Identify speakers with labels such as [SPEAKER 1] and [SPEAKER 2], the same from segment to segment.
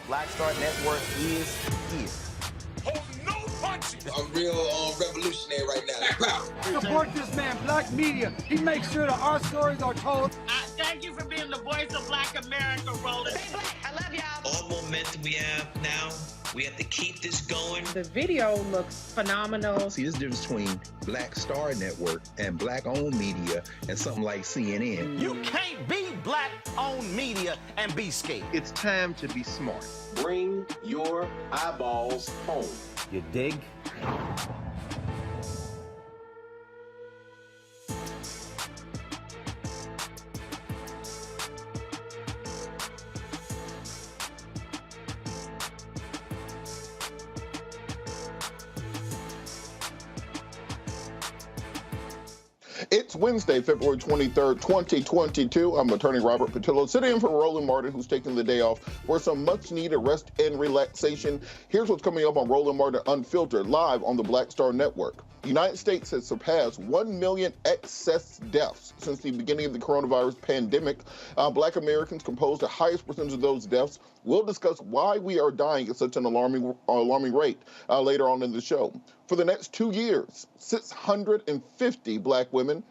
[SPEAKER 1] Black Star Network is here.
[SPEAKER 2] Hold no punches.
[SPEAKER 3] I'm real revolutionary right now.
[SPEAKER 4] Support this man, Black Media. He makes sure that our stories are told.
[SPEAKER 5] Thank you for being the voice of Black America, Roland.
[SPEAKER 6] Stay black. I love y'all.
[SPEAKER 7] All momentum we have now, we have to keep this going.
[SPEAKER 8] The video looks phenomenal.
[SPEAKER 9] See, there's a difference between Black Star Network and Black-owned media and something like CNN.
[SPEAKER 1] You can't be Black-owned media and be scared.
[SPEAKER 10] It's time to be smart.
[SPEAKER 11] Bring your eyeballs home.
[SPEAKER 1] You dig?
[SPEAKER 12] It's Wednesday, February 23rd, 2022. I'm attorney Robert Patillo, sitting in for Roland Martin, who's taking the day off for some much-needed rest and relaxation. Here's what's coming up on Roland Martin Unfiltered, live on the Black Star Network. The United States has surpassed 1 million excess deaths since the beginning of the coronavirus pandemic. Black Americans compose the highest percentage of those deaths. We'll discuss why we are dying at such an alarming rate later on in the show. For the next 2 years, 650 Black women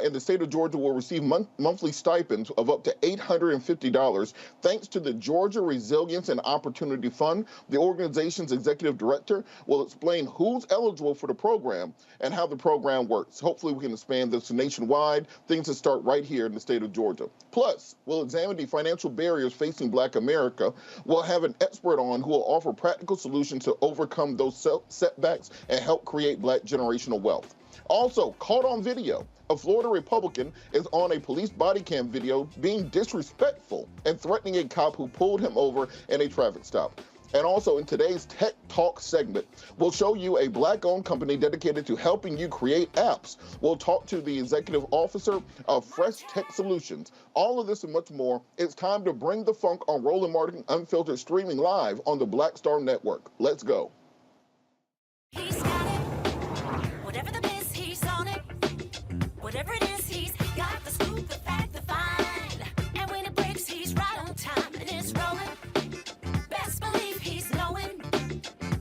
[SPEAKER 12] in the state of Georgia will receive monthly stipends of up to $850 thanks to the Georgia Resilience and Opportunity Fund. The organization's executive director will explain who's eligible for the program and how the program works. Hopefully we can expand this nationwide, things that start right here in the state of Georgia. Plus, we'll examine the financial barriers facing Black America. We'll have an expert on who will offer practical solutions to overcome those setbacks and help create Black generational wealth. Also, caught on video, a Florida Republican is on a police body cam video being disrespectful and threatening a cop who pulled him over in a traffic stop. And also in today's Tech Talk segment, we'll show you a Black-owned company dedicated to helping you create apps. We'll talk to the executive officer of Fresh Tech Solutions. All of this and much more. It's time to bring the funk on Roland Martin Unfiltered, streaming live on the Black Star Network. Let's go.
[SPEAKER 6] He's got it. Whatever the biz, he's on it. Whatever it is, he's got the scoop, the fact, the find. And when it breaks, he's right on time and it's rolling. Best believe he's knowing.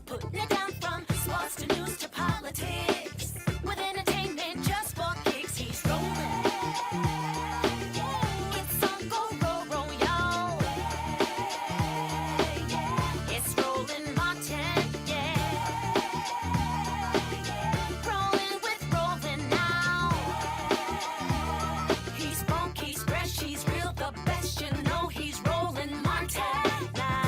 [SPEAKER 6] Putting it down from sports to news to politics. With entertainment just for kicks, he's rolling. It's on go, y'all. It's Roland Martin, yeah. Rolling with Roland now. He's funk, he's fresh, he's real, the best, you know he's Roland Martin now.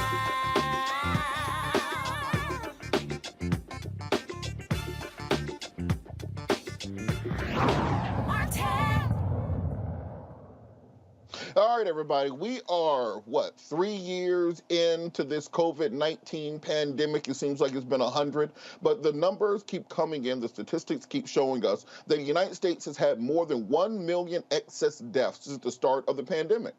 [SPEAKER 6] Martin.
[SPEAKER 12] All right, everybody, we are, 3 years into this COVID-19 pandemic. It seems like it's been 100, but the numbers keep coming in. The statistics keep showing us that the United States has had more than 1 million excess deaths since the start of the pandemic.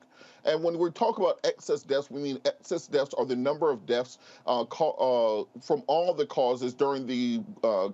[SPEAKER 12] And when we talk about excess deaths, we mean excess deaths are the number of deaths from all the causes during the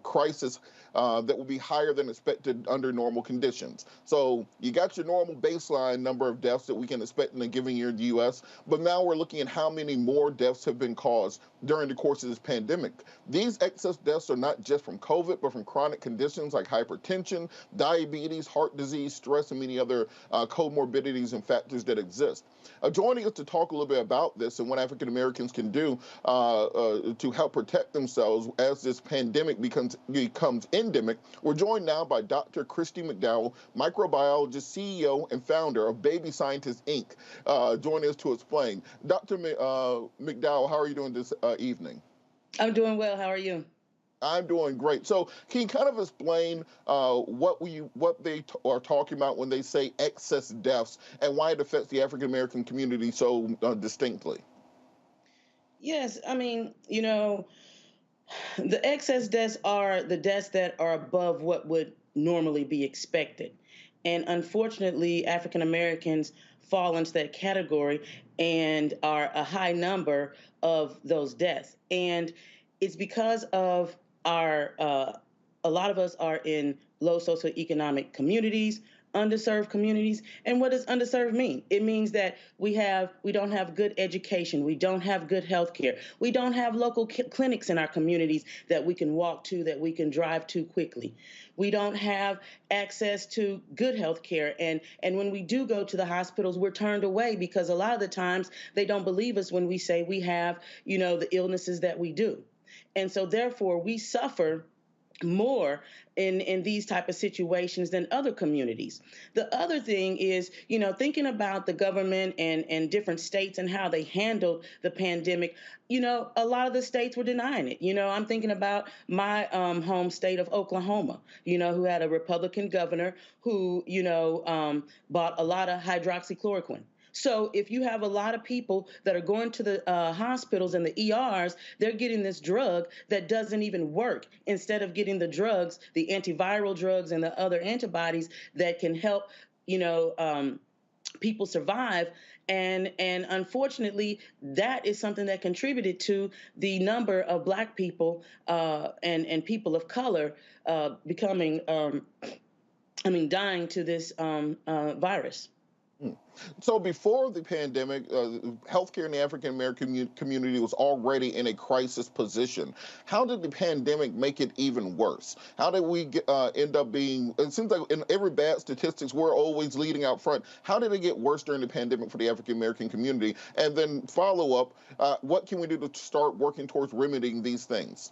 [SPEAKER 12] crisis that will be higher than expected under normal conditions. So you got your normal baseline number of deaths that we can expect in a given year in the U.S., but now we're looking at how many more deaths have been caused during the course of this pandemic. These excess deaths are not just from COVID, but from chronic conditions like hypertension, diabetes, heart disease, stress, and many other comorbidities and factors that exist. Joining us to talk a little bit about this and what African Americans can do to help protect themselves as this pandemic becomes endemic, we're joined now by Dr. Christy McDowell, microbiologist, CEO, and founder of Baby Scientists, Inc., joining us to explain. Dr. McDowell, how are you doing this evening?
[SPEAKER 10] I'm doing well. How are you?
[SPEAKER 12] I'm doing great. So can you kind of explain what they are talking about when they say excess deaths and why it affects the African American community so distinctly?
[SPEAKER 10] Yes, I mean, the excess deaths are the deaths that are above what would normally be expected. And unfortunately, African Americans fall into that category and are a high number of those deaths. And it's because of a lot of us are in low socioeconomic communities, underserved communities. And what does underserved mean? It means that we don't have good education. We don't have good health care. We don't have local clinics in our communities that we can walk to, that we can drive to quickly. We don't have access to good health care. And when we do go to the hospitals, we're turned away because a lot of the times they don't believe us when we say we have, the illnesses that we do. And so therefore we suffer more in these type of situations than other communities. The other thing is, thinking about the government and different states and how they handled the pandemic, a lot of the states were denying it. I'm thinking about my home state of Oklahoma, who had a Republican governor who, bought a lot of hydroxychloroquine. So if you have a lot of people that are going to the hospitals and the ERs, they're getting this drug that doesn't even work instead of getting the drugs, the antiviral drugs and the other antibodies that can help, people survive. And unfortunately, that is something that contributed to the number of Black people and people of color becoming, dying to this virus.
[SPEAKER 12] So before the pandemic, healthcare in the African American community was already in a crisis position. How did the pandemic make it even worse? How did we end up being, it seems like in every bad statistics, we're always leading out front. How did it get worse during the pandemic for the African American community? And then follow up, what can we do to start working towards remedying these things?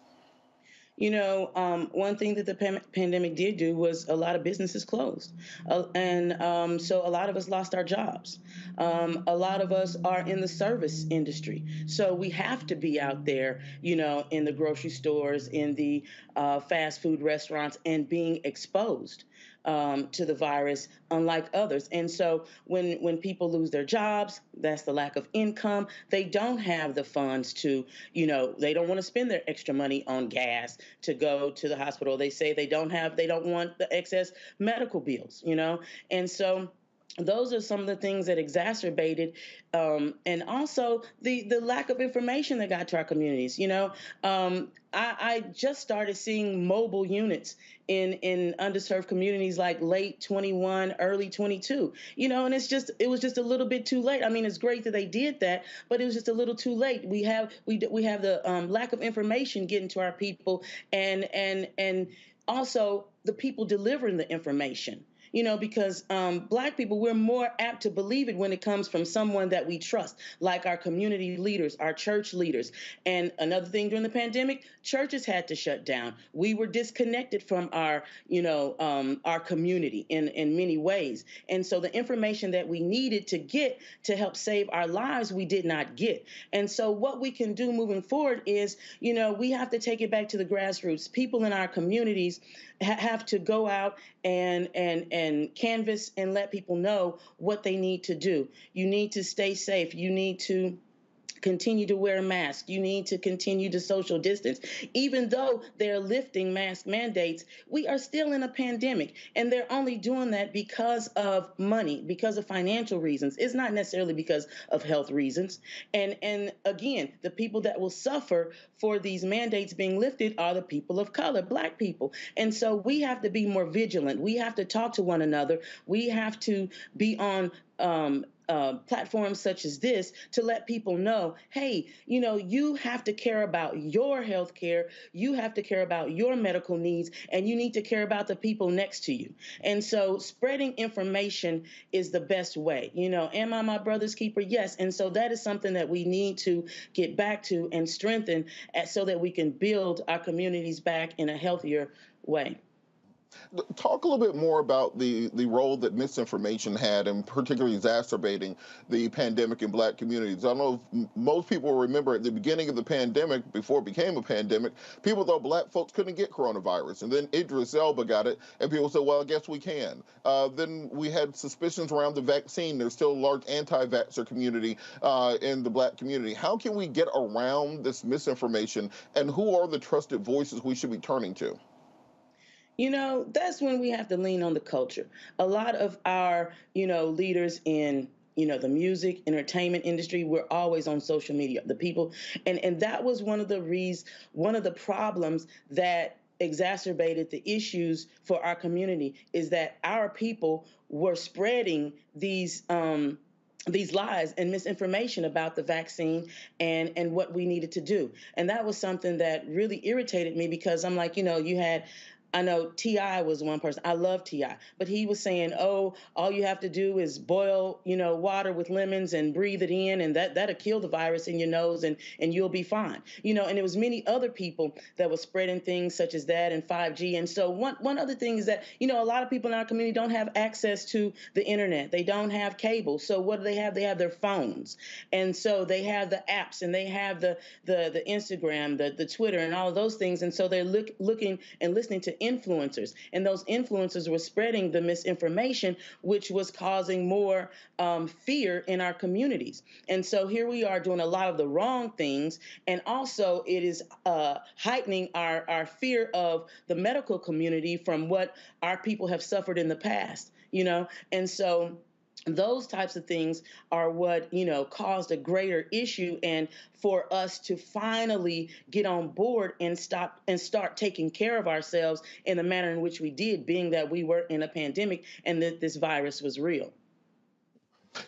[SPEAKER 10] One thing that the pandemic did do was a lot of businesses closed. And so a lot of us lost our jobs. A lot of us are in the service industry. So we have to be out there, in the grocery stores, in the fast food restaurants, and being exposed to the virus, unlike others. And so when people lose their jobs, that's the lack of income. They don't have the funds to, they don't want to spend their extra money on gas to go to the hospital. They say they don't want the excess medical bills, And so those are some of the things that exacerbated, and also the lack of information that got to our communities. I just started seeing mobile units in underserved communities like late 21, early 22. And it was just a little bit too late. I mean, it's great that they did that, but it was just a little too late. We have the lack of information getting to our people, and also the people delivering the information. Because Black people, we're more apt to believe it when it comes from someone that we trust, like our community leaders, our church leaders. And another thing during the pandemic, churches had to shut down. We were disconnected from our community in many ways. And so the information that we needed to get to help save our lives, we did not get. And so what we can do moving forward is, we have to take it back to the grassroots. People in our communities have to go out and canvas and let people know what they need to do. You need to stay safe. You need to continue to wear a mask. You need to continue to social distance. Even though they're lifting mask mandates, we are still in a pandemic, and they're only doing that because of money, because of financial reasons. It's not necessarily because of health reasons. And again, the people that will suffer for these mandates being lifted are the people of color, Black people. And so we have to be more vigilant. We have to talk to one another. We have to be on platforms such as this to let people know, hey, you have to care about your health care, you have to care about your medical needs, and you need to care about the people next to you. And so spreading information is the best way. Am I my brother's keeper? Yes. And so that is something that we need to get back to and strengthen so that we can build our communities back in a healthier way.
[SPEAKER 12] Talk a little bit more about the role that misinformation had, and particularly exacerbating the pandemic in Black communities. I don't know if most people remember at the beginning of the pandemic, before it became a pandemic, people thought Black folks couldn't get coronavirus. And then Idris Elba got it, and people said, well, I guess we can. Then we had suspicions around the vaccine. There's still a large anti-vaxxer community in the Black community. How can we get around this misinformation, and who are the trusted voices we should be turning to?
[SPEAKER 10] That's when we have to lean on the culture. A lot of our, leaders in, the music, entertainment industry, we're always on social media. The people, and that was one of the problems that exacerbated the issues for our community, is that our people were spreading these lies and misinformation about the vaccine and what we needed to do. And that was something that really irritated me, because I'm like, I know T.I. was one person. I love T.I., but he was saying, oh, all you have to do is boil, water with lemons and breathe it in, and that'll kill the virus in your nose, and you'll be fine. And it was many other people that were spreading things such as that and 5G. And so one other thing is that, a lot of people in our community don't have access to the internet. They don't have cable. So what do they have? They have their phones. And so they have the apps, and they have the Instagram, the Twitter, and all of those things. And so they're looking and listening to influencers, and those influencers were spreading the misinformation, which was causing more fear in our communities. And so here we are doing a lot of the wrong things, and also it is heightening our fear of the medical community from what our people have suffered in the past, and so those types of things are what, caused a greater issue. And for us to finally get on board and start taking care of ourselves in the manner in which we did, being that we were in a pandemic and that this virus was real.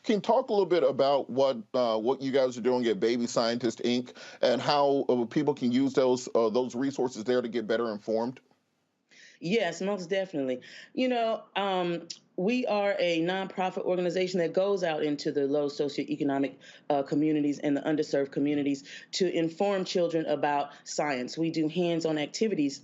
[SPEAKER 12] Can you talk a little bit about what you guys are doing at Baby Scientist Inc. and how people can use those resources there to get better informed?
[SPEAKER 10] Yes, most definitely. You know, we are a nonprofit organization that goes out into the low socioeconomic communities and the underserved communities to inform children about science. We do hands-on activities,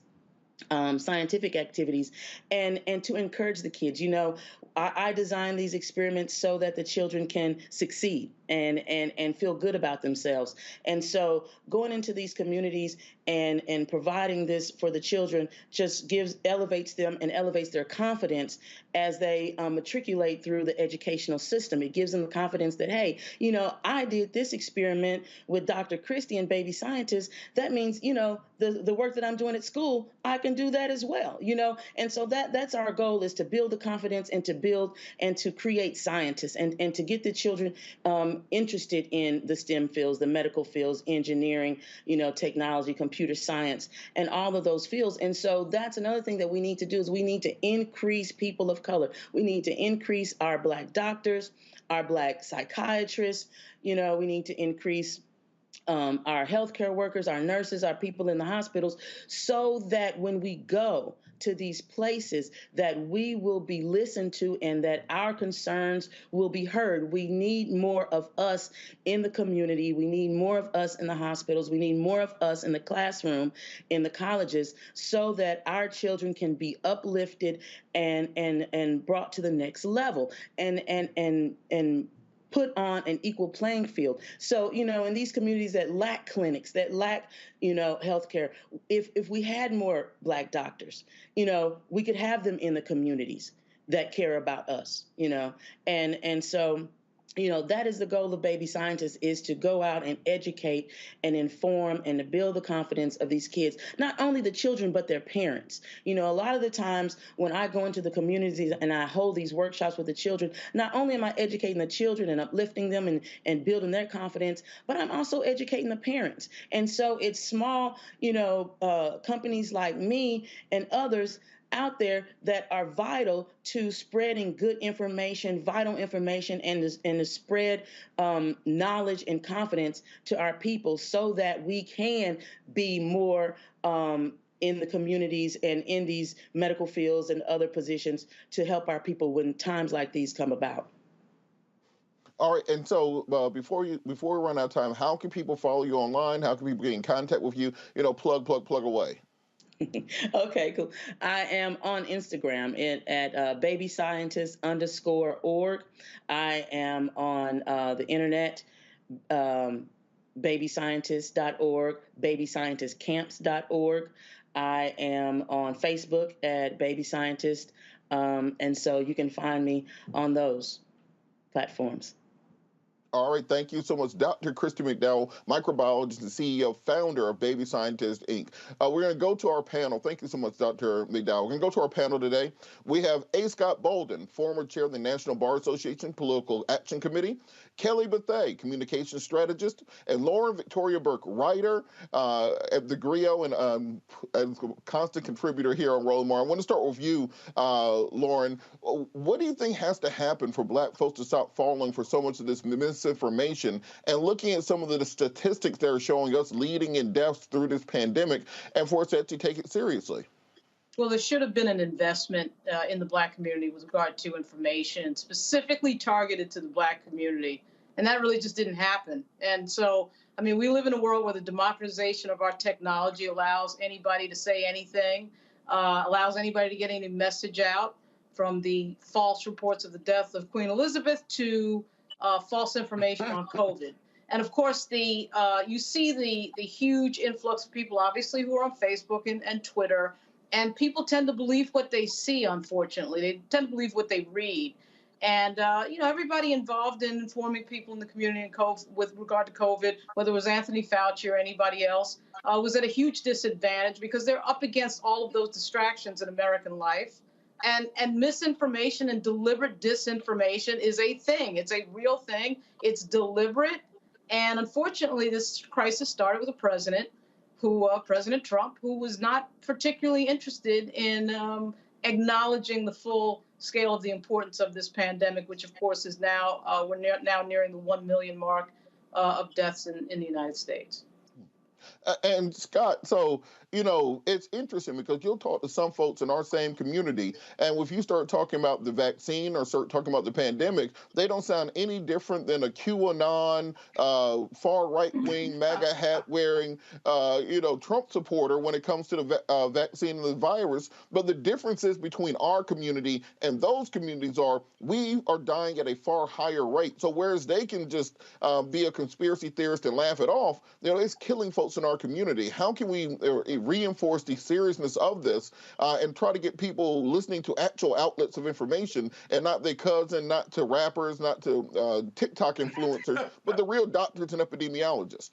[SPEAKER 10] scientific activities, and to encourage the kids. You know, I design these experiments so that the children can succeed and feel good about themselves. And so going into these communities and providing this for the children just elevates them and elevates their confidence as they matriculate through the educational system. It gives them the confidence that, hey, you know, I did this experiment with Dr. Christie and baby scientists. That means, you know, the work that I'm doing at school, I can do that as well, you know. And so that's our goal, is to build the confidence and to build and to create scientists and to get the children interested in the STEM fields, the medical fields, engineering, you know, technology, computer science, and all of those fields. And so that's another thing that we need to do, is we need to increase people of color. We need to increase our Black doctors, our Black psychiatrists. You know, we need to increase our healthcare workers, our nurses, our people in the hospitals, so that when we go to these places, that we will be listened to and that our concerns will be heard. We need more of us in the community. We need more of us in the hospitals. We need more of us in the classroom, in the colleges, so that our children can be uplifted and brought to the next level and put on an equal playing field. So, you know, in these communities that lack clinics, that lack, you know, healthcare, if we had more Black doctors, you know, we could have them in the communities that care about us, you know, and so, you know, that is the goal of Baby Scientists, is to go out and educate and inform and to build the confidence of these kids, not only the children, but their parents. You know, a lot of the times when I go into the communities and I hold these workshops with the children, not only am I educating the children and uplifting them and building their confidence, but I'm also educating the parents. And so it's small, you know, companies like me and others out there that are vital to spreading good information, vital information, and to spread knowledge and confidence to our people, so that we can be more in the communities and in these medical fields and other positions to help our people when times like these come about.
[SPEAKER 12] All right, and so before we run out of time, how can people follow you online? How can people get in contact with you? You know, plug away.
[SPEAKER 10] Okay, cool. I am on Instagram at babyscientist_org. I am on the internet, babyscientist.org, babyscientistcamps.org. I am on Facebook at Baby Scientist, and so you can find me on those platforms.
[SPEAKER 12] All right, thank you so much, Dr. Christy McDowell, microbiologist and CEO, founder of Baby Scientist, Inc. We're going to go to our panel. Thank you so much, Dr. McDowell. We're going to go to our panel today. We have A. Scott Bolden, former chair of the National Bar Association Political Action Committee, Kelly Bethea, communications strategist, and Lauren Victoria Burke, writer at the Griot and a constant contributor here on Roland Martin. I want to start with you, Lauren. What do you think has to happen for Black folks to stop falling for so much of this misinformation, and looking at some of the statistics that are showing us leading in deaths through this pandemic, and for us to actually take it seriously?
[SPEAKER 13] Well, there should have been an investment in the Black community with regard to information specifically targeted to the Black community. And that really just didn't happen. And so, I mean, we live in a world where the democratization of our technology allows anybody to say anything, allows anybody to get any message out, from the false reports of the death of Queen Elizabeth to false information on COVID. And of course, you see the huge influx of people, obviously, who are on Facebook and Twitter. And people tend to believe what they see, unfortunately. They tend to believe what they read. And, you know, everybody involved in informing people in the community with regard to COVID, whether it was Anthony Fauci or anybody else, was at a huge disadvantage because they're up against all of those distractions in American life. And misinformation and deliberate disinformation is a thing. It's a real thing. It's deliberate. And unfortunately, this crisis started with a president President Trump, who was not particularly interested in acknowledging the full scale of the importance of this pandemic, which of course is now, we're now nearing the 1 million mark of deaths in the United States.
[SPEAKER 12] And Scott, so it's interesting because you'll talk to some folks in our same community, and if you start talking about the vaccine or start talking about the pandemic, they don't sound any different than a QAnon, far right-wing, MAGA hat-wearing, Trump supporter when it comes to the vaccine and the virus. But the differences between our community and those communities are we are dying at a far higher rate. So whereas they can just be a conspiracy theorist and laugh it off, it's killing folks in our community. How can we reinforce the seriousness of this and try to get people listening to actual outlets of information and not their cousin, not to rappers, not to TikTok influencers, but the real doctors and epidemiologists?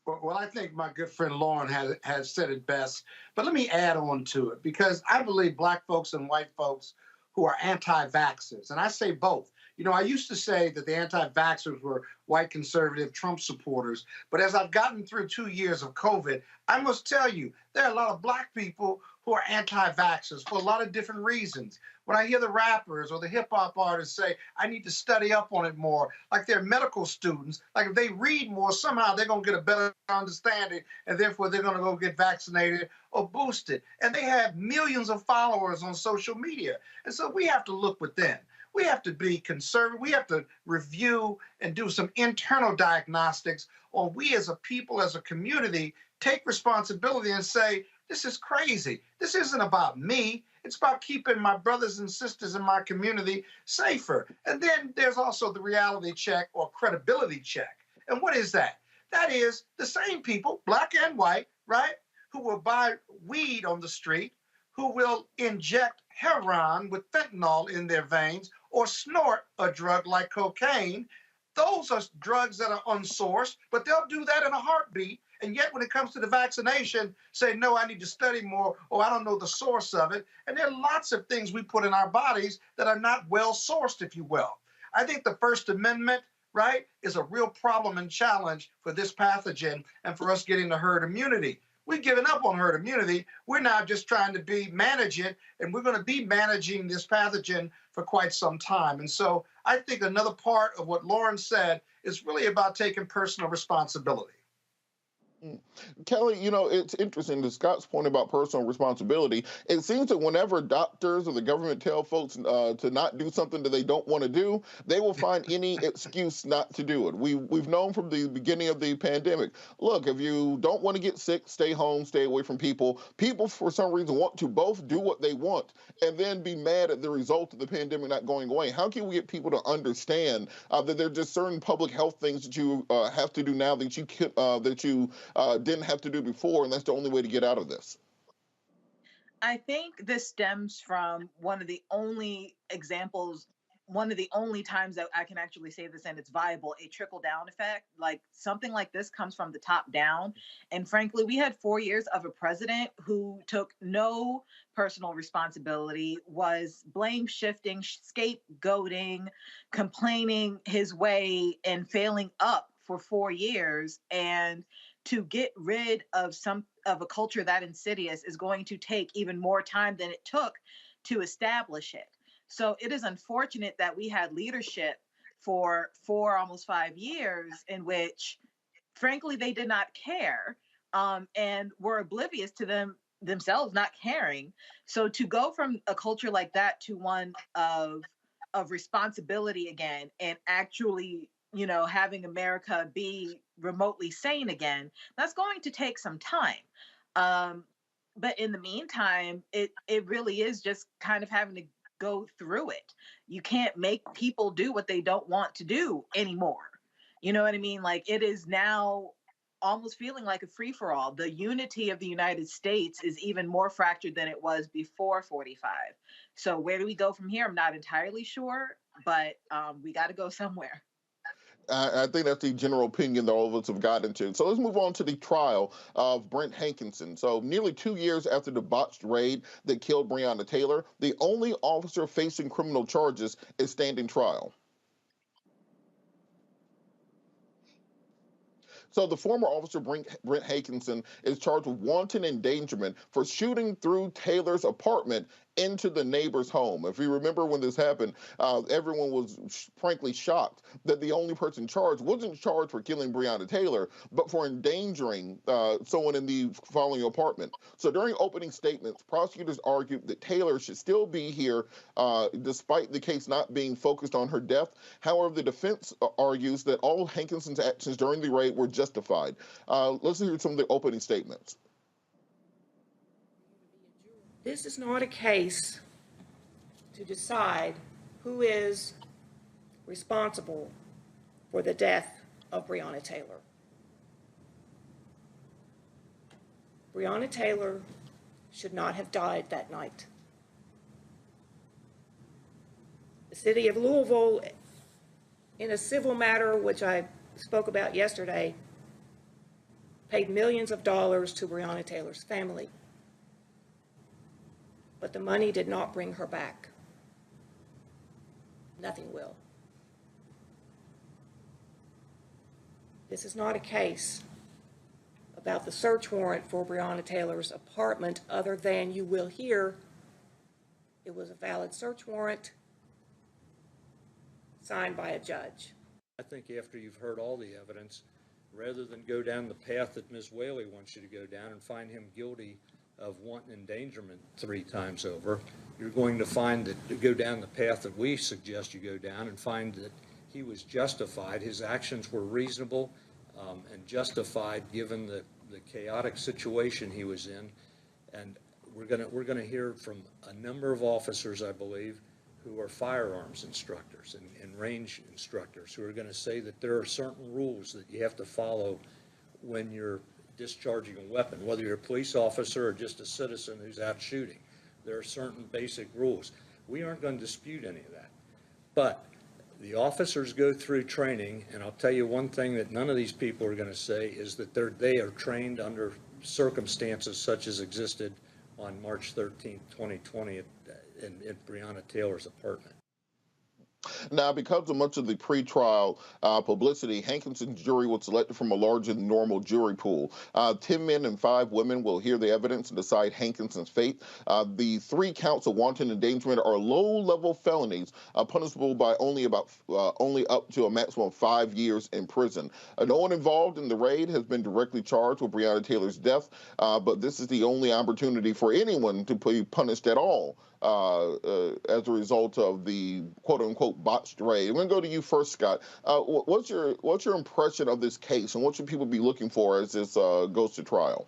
[SPEAKER 14] Well, I think my good friend Lauren has said it best, but let me add on to it, because I believe black folks and white folks who are anti-vaxxers, and I say both. I used to say that the anti-vaxxers were white conservative Trump supporters, but as I've gotten through 2 years of COVID, I must tell you, there are a lot of black people who are anti-vaxxers for a lot of different reasons. When I hear the rappers or the hip hop artists say, I need to study up on it more, like they're medical students, like if they read more, somehow they're going to get a better understanding, and therefore they're going to go get vaccinated or boosted. And they have millions of followers on social media. And so we have to look within. We have to be conservative. We have to review and do some internal diagnostics on we as a people, as a community, take responsibility and say, this is crazy. This isn't about me. It's about keeping my brothers and sisters in my community safer. And then there's also the reality check or credibility check. And what is that? That is the same people, black and white, right, who will buy weed on the street, who will inject heroin with fentanyl in their veins or snort a drug like cocaine. Those are drugs that are unsourced, but they'll do that in a heartbeat. And yet when it comes to the vaccination, say, no, I need to study more, or I don't know the source of it. And there are lots of things we put in our bodies that are not well sourced, if you will. I think the First Amendment, right, is a real problem and challenge for this pathogen and for us getting the herd immunity. We've given up on herd immunity. We're now just trying to manage it, and we're going to be managing this pathogen for quite some time. And so I think another part of what Lauren said is really about taking personal responsibility.
[SPEAKER 12] Kelly, it's interesting to Scott's point about personal responsibility. It seems that whenever doctors or the government tell folks to not do something that they don't want to do, they will find any excuse not to do it. We've known from the beginning of the pandemic, look, if you don't want to get sick, stay home, stay away from people. People, for some reason, want to both do what they want and then be mad at the result of the pandemic not going away. How can we get people to understand that there are just certain public health things that you have to do now that you didn't have to do before, and that's the only way to get out of this?
[SPEAKER 15] I think this stems from one of the only examples, one of the only times that I can actually say this and it's viable, a trickle-down effect. Like something like this comes from the top down. And frankly, we had 4 years of a president who took no personal responsibility, was blame shifting, scapegoating, complaining his way and failing up for 4 years. And to get rid of a culture that insidious is going to take even more time than it took to establish it. So it is unfortunate that we had leadership for almost 5 years in which, frankly, they did not care and were oblivious to themselves not caring. So to go from a culture like that to one of responsibility again and actually having America be remotely sane again, that's going to take some time. But in the meantime, it really is just kind of having to go through it. You can't make people do what they don't want to do anymore. You know what I mean? Like it is now almost feeling like a free-for-all. The unity of the United States is even more fractured than it was before 45. So where do we go from here? I'm not entirely sure, but we got to go somewhere.
[SPEAKER 12] I think that's the general opinion that all of us have gotten to. So let's move on to the trial of Brent Hankinson. So nearly 2 years after the botched raid that killed Breonna Taylor, the only officer facing criminal charges is standing trial. So the former officer, Brent Hankinson, is charged with wanton endangerment for shooting through Taylor's apartment into the neighbor's home. If you remember when this happened, everyone was frankly shocked that the only person charged wasn't charged for killing Breonna Taylor, but for endangering someone in the following apartment. So during opening statements, prosecutors argued that Taylor should still be here despite the case not being focused on her death. However, the defense argues that all Hankinson's actions during the raid were justified. Let's hear some of the opening statements.
[SPEAKER 16] This is not a case to decide who is responsible for the death of Breonna Taylor. Breonna Taylor should not have died that night. The city of Louisville, in a civil matter which I spoke about yesterday, paid millions of dollars to Breonna Taylor's family. But the money did not bring her back. Nothing will. This is not a case about the search warrant for Breonna Taylor's apartment, other than you will hear it was a valid search warrant signed by a judge.
[SPEAKER 17] I think after you've heard all the evidence, rather than go down the path that Ms. Whaley wants you to go down and find him guilty of wanton endangerment 3 times over, you're going to find that go down the path that we suggest you go down and find that he was justified. His actions were reasonable and justified given the chaotic situation he was in. And we're going to hear from a number of officers, I believe, who are firearms instructors and range instructors, who are going to say that there are certain rules that you have to follow when you're discharging a weapon, whether you're a police officer or just a citizen who's out shooting. There are certain basic rules. We aren't going to dispute any of that. But the officers go through training, and I'll tell you one thing that none of these people are going to say is that they are trained under circumstances such as existed on March 13th, 2020 in Breonna Taylor's apartment.
[SPEAKER 12] Now, because of much of the pretrial publicity, Hankinson's jury was selected from a larger than normal jury pool. 10 men and 5 women will hear the evidence and decide Hankinson's fate. The 3 counts of wanton endangerment are low-level felonies, punishable by only up to a maximum of 5 years in prison. No one involved in the raid has been directly charged with Breonna Taylor's death, but this is the only opportunity for anyone to be punished at all as a result of the quote-unquote botched raid. I'm going to go to you first, Scott. What's your impression of this case, and what should people be looking for as this goes to trial?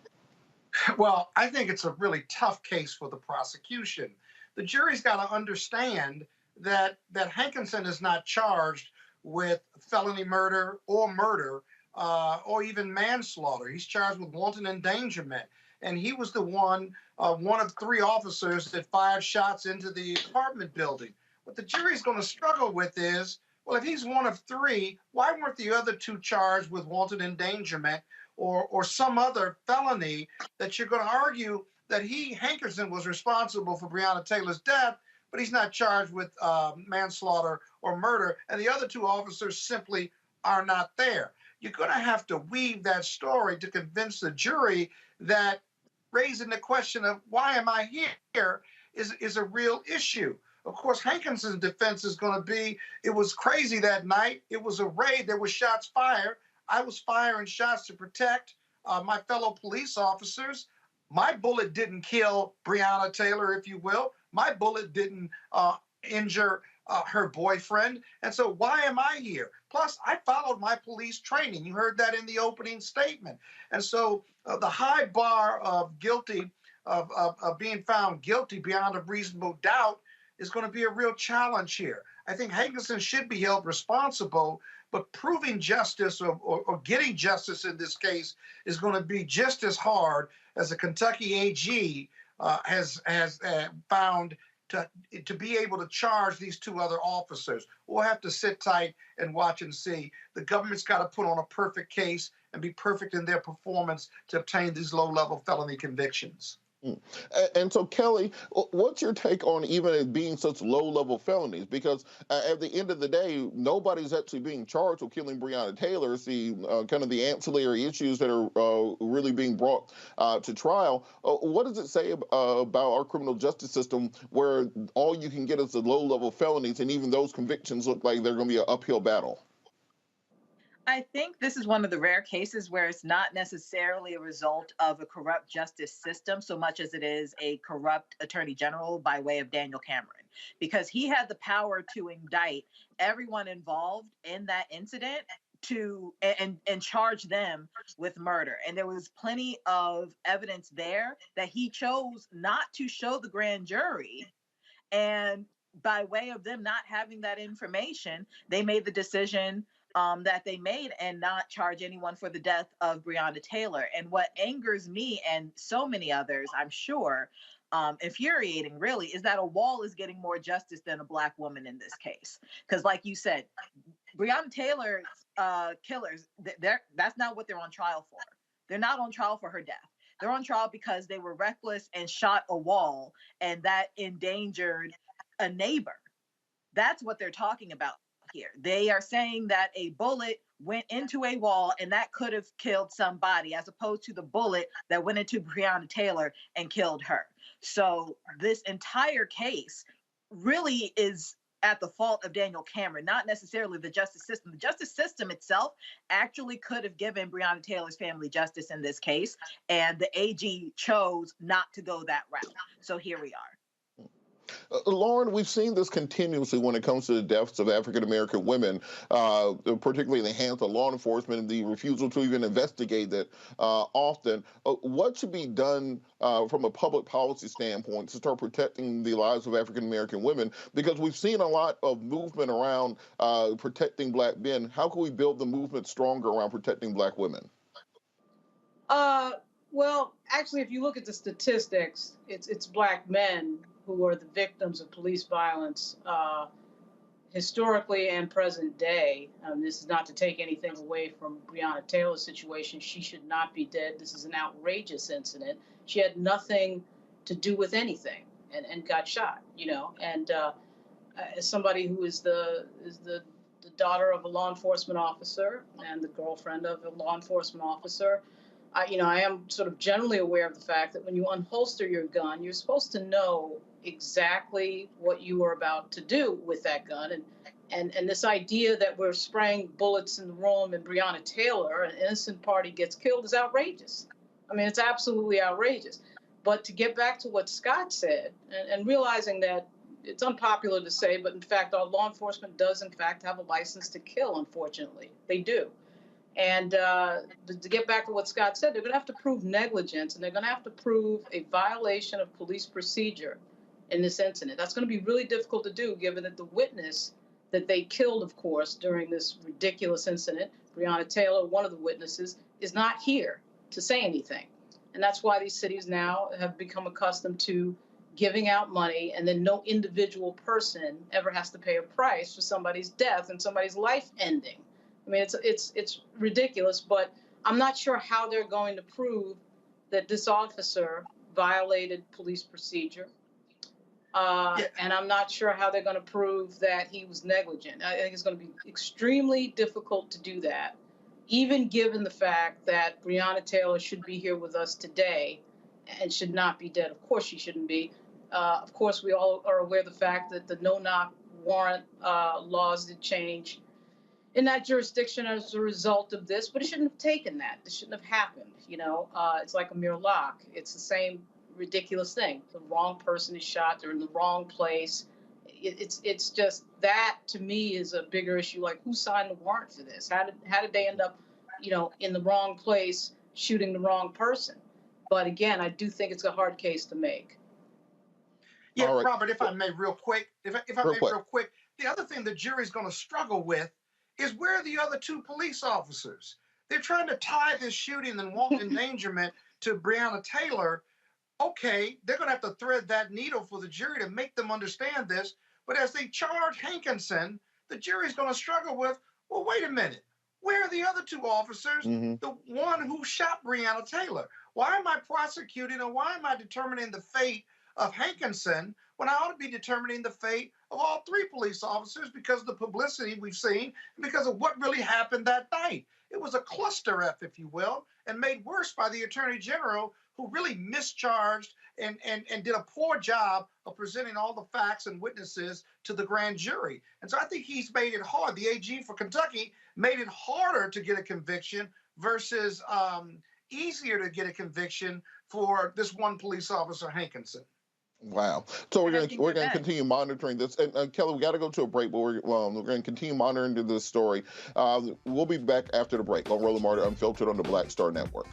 [SPEAKER 14] Well, I think it's a really tough case for the prosecution. The jury's got to understand that Hankinson is not charged with felony murder or even manslaughter. He's charged with wanton endangerment. And he was the one of 3 officers that fired shots into the apartment building. What the jury's going to struggle with is, well, if he's one of 3, why weren't the other 2 charged with wanton endangerment or some other felony that you're going to argue that Hankinson was responsible for Breonna Taylor's death, but he's not charged with manslaughter or murder, and the other 2 officers simply are not there. You're going to have to weave that story to convince the jury that raising the question of why am I here is a real issue. Of course, Hankinson's defense is going to be, it was crazy that night. It was a raid. There were shots fired. I was firing shots to protect my fellow police officers. My bullet didn't kill Breonna Taylor, if you will. My bullet didn't injure her boyfriend. And so why am I here? Plus, I followed my police training. You heard that in the opening statement. And so the high bar of guilty, of being found guilty beyond a reasonable doubt is going to be a real challenge here. I think Hankinson should be held responsible, but proving justice or getting justice in this case is going to be just as hard as the Kentucky AG has found to be able to charge these 2 other officers. We'll have to sit tight and watch and see. The government's got to put on a perfect case and be perfect in their performance to obtain these low-level felony convictions.
[SPEAKER 12] Mm. And so, Kelly, what's your take on even it being such low-level felonies? Because at the end of the day, nobody's actually being charged with killing Breonna Taylor. It's the kind of the ancillary issues that are really being brought to trial. What does it say about our criminal justice system, where all you can get is the low-level felonies, and even those convictions look like they're going to be an uphill battle?
[SPEAKER 15] I think this is one of the rare cases where it's not necessarily a result of a corrupt justice system so much as it is a corrupt attorney general by way of Daniel Cameron, because he had the power to indict everyone involved in that incident to and charge them with murder. And there was plenty of evidence there that he chose not to show the grand jury, and by way of them not having that information, they made the decision that they made and not charge anyone for the death of Breonna Taylor. And what angers me and so many others, I'm sure, infuriating really, is that a wall is getting more justice than a Black woman in this case. Because, like you said, Breonna Taylor's killers, that's not what they're on trial for. They're not on trial for her death. They're on trial because they were reckless and shot a wall, and that endangered a neighbor. That's what they're talking about here. They are saying that a bullet went into a wall and that could have killed somebody, as opposed to the bullet that went into Breonna Taylor and killed her. So this entire case really is at the fault of Daniel Cameron, not necessarily the justice system. The justice system itself actually could have given Breonna Taylor's family justice in this case, and the AG chose not to go that route. So here we are.
[SPEAKER 12] Lauren, we've seen this continuously when it comes to the deaths of African American women, particularly in the hands of law enforcement and the refusal to even investigate that often. What should be done from a public policy standpoint to start protecting the lives of African American women? Because we've seen a lot of movement around protecting Black men. How can we build the movement stronger around protecting Black women?
[SPEAKER 13] Well, actually, if you look at the statistics, it's Black men who are the victims of police violence historically and present day. This is not to take anything away from Breonna Taylor's situation. She should not be dead. This is an outrageous incident. She had nothing to do with anything and got shot, you know. And as somebody who is the daughter of a law enforcement officer and the girlfriend of a law enforcement officer, I am sort of generally aware of the fact that when you unholster your gun, you're supposed to know exactly what you are about to do with that gun. And this idea that we're spraying bullets in the room and Breonna Taylor, an innocent party, gets killed is outrageous. I mean, it's absolutely outrageous. But to get back to what Scott said, and realizing that it's unpopular to say, but in fact, our law enforcement does, in fact, have a license to kill, unfortunately. They do. And to get back to what Scott said, they're going to have to prove negligence, and they're going to have to prove a violation of police procedure in this incident. That's going to be really difficult to do, given that the witness that they killed, of course, during this ridiculous incident, Breonna Taylor, one of the witnesses, is not here to say anything. And that's why these cities now have become accustomed to giving out money, and then no individual person ever has to pay a price for somebody's death and somebody's life ending. I mean, it's ridiculous, but I'm not sure how they're going to prove that this officer violated police procedure. And I'm not sure how they're going to prove that he was negligent. I think it's going to be extremely difficult to do that, even given the fact that Breonna Taylor should be here with us today and should not be dead. Of course she shouldn't be. Of course, we all are aware of the fact that the no-knock warrant laws did change in that jurisdiction as a result of this, but it shouldn't have taken that. This shouldn't have happened. It's like a mere lock. It's the same ridiculous thing. The wrong person is shot. They're in the wrong place. It's just that, to me, is a bigger issue. Like, who signed the warrant for this? How did they end up, in the wrong place, shooting the wrong person? But again, I do think it's a hard case to make.
[SPEAKER 14] Yeah, right. Robert, if I may real quick, real quick, the other thing the jury's going to struggle with is, where are the other two police officers? They're trying to tie this shooting and want endangerment to Breonna Taylor. Okay, they're going to have to thread that needle for the jury to make them understand this. But as they charge Hankinson, the jury's going to struggle with, well, wait a minute. Where are the other two officers? The one who shot Breonna Taylor. Why am I prosecuting or why am I determining the fate of Hankinson when I ought to be determining the fate of all three police officers because of the publicity we've seen and because of what really happened that night? It was a cluster F, if you will, and made worse by the Attorney General, who really mischarged and did a poor job of presenting all the facts and witnesses to the grand jury. And so I think he's made it hard. The AG for Kentucky made it harder to get a conviction versus easier to get a conviction for this one police officer, Hankinson.
[SPEAKER 12] Wow. So we're going to continue monitoring this. And Kelly, we got to go to a break, but we're going to continue monitoring this story. We'll be back after the break on Roland Martin Unfiltered on the Black Star Network.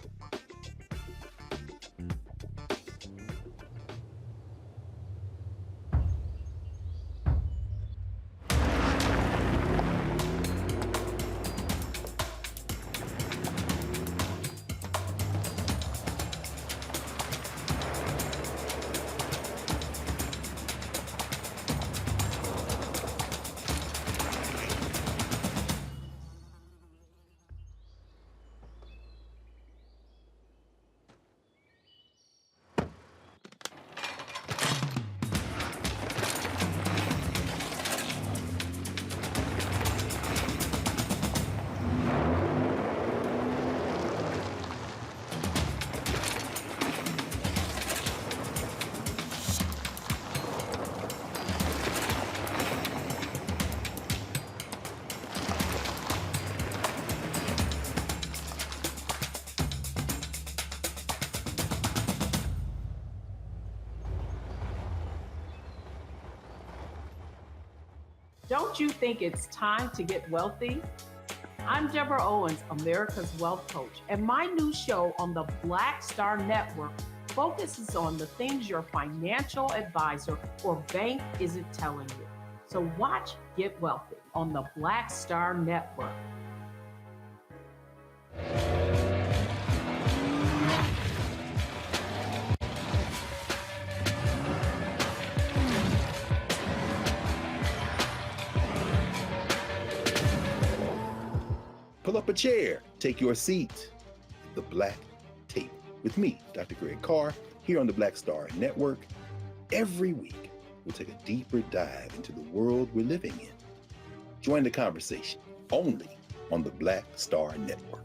[SPEAKER 8] Don't you think it's time to get wealthy? I'm Deborah Owens, America's Wealth Coach, and my new show on the Black Star Network focuses on the things your financial advisor or bank isn't telling you. So watch Get Wealthy on the Black Star Network.
[SPEAKER 18] Pull up a chair, take your seat at the Black Table with me, Dr. Greg Carr, here on the Black Star Network. Every week, we'll take a deeper dive into the world we're living in. Join the conversation only on the Black Star Network.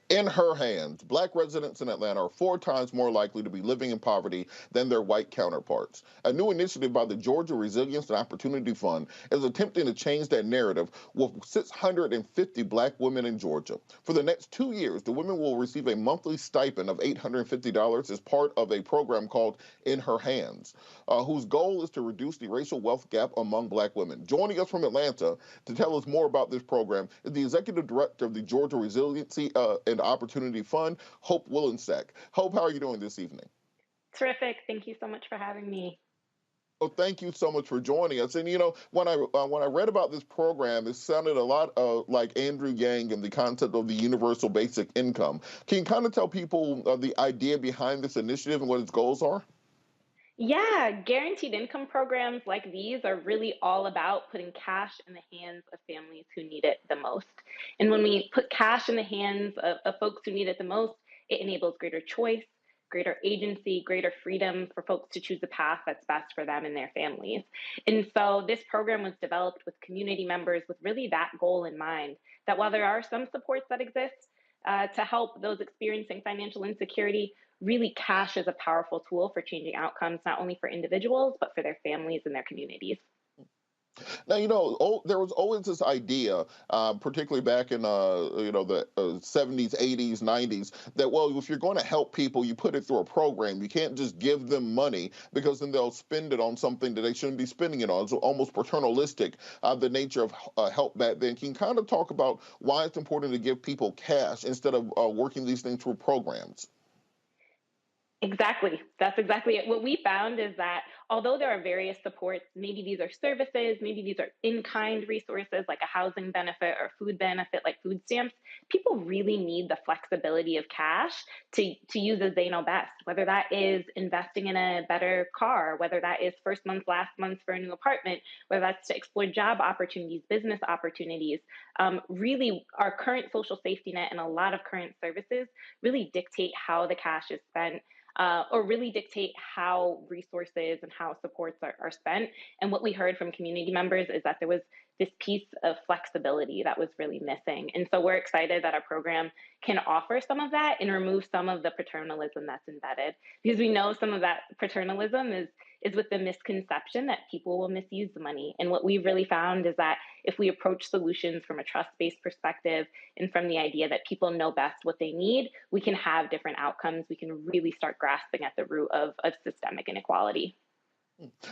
[SPEAKER 12] In her hands, Black residents in Atlanta are 4 times more likely to be living in poverty than their white counterparts. A new initiative by the Georgia Resilience and Opportunity Fund is attempting to change that narrative with 650 Black women in Georgia. For the next 2 years, the women will receive a monthly stipend of $850 as part of a program called In Her Hands, whose goal is to reduce the racial wealth gap among Black women. Joining us from Atlanta to tell us more about this program is the Executive Director of the Georgia Resiliency and Opportunity Fund, Hope Willensack. Hope, how are you doing this evening?
[SPEAKER 19] Terrific. Thank you so much for having me.
[SPEAKER 12] Well, thank you so much for joining us. And you know, when I read about this program, it sounded a lot like Andrew Yang and the concept of the universal basic income. Can you kind of tell people the idea behind this initiative and what its goals are?
[SPEAKER 19] Yeah, guaranteed income programs like these are really all about putting cash in the hands of families who need it the most. And when we put cash in the hands of folks who need it the most, it enables greater choice, greater agency, greater freedom for folks to choose the path that's best for them and their families. And so this program was developed with community members with really that goal in mind, that while there are some supports that exist to help those experiencing financial insecurity, really cash is a powerful tool for changing outcomes, not only for individuals, but for their families and their communities.
[SPEAKER 12] Now, you know, there was always this idea, particularly back in, the 70s, 80s, 90s, that, well, if you're going to help people, you put it through a program. You can't just give them money because then they'll spend it on something that they shouldn't be spending it on. So almost paternalistic, the nature of help back then. Can you kind of talk about why it's important to give people cash instead of working these things through programs?
[SPEAKER 19] Exactly. That's exactly it. What we found is that although there are various supports, maybe these are services, maybe these are in-kind resources like a housing benefit or food benefit like food stamps, people really need the flexibility of cash to use as they know best, whether that is investing in a better car, whether that is first month, last month for a new apartment, whether that's to explore job opportunities, business opportunities. Really, our current social safety net and a lot of current services really dictate how the cash is spent, or really dictate how resources and how supports are spent. And what we heard from community members is that there was this piece of flexibility that was really missing. And so we're excited that our program can offer some of that and remove some of the paternalism that's embedded, because we know some of that paternalism is with the misconception that people will misuse the money. And what we've really found is that if we approach solutions from a trust-based perspective and from the idea that people know best what they need, we can have different outcomes. We can really start grasping at the root of systemic inequality.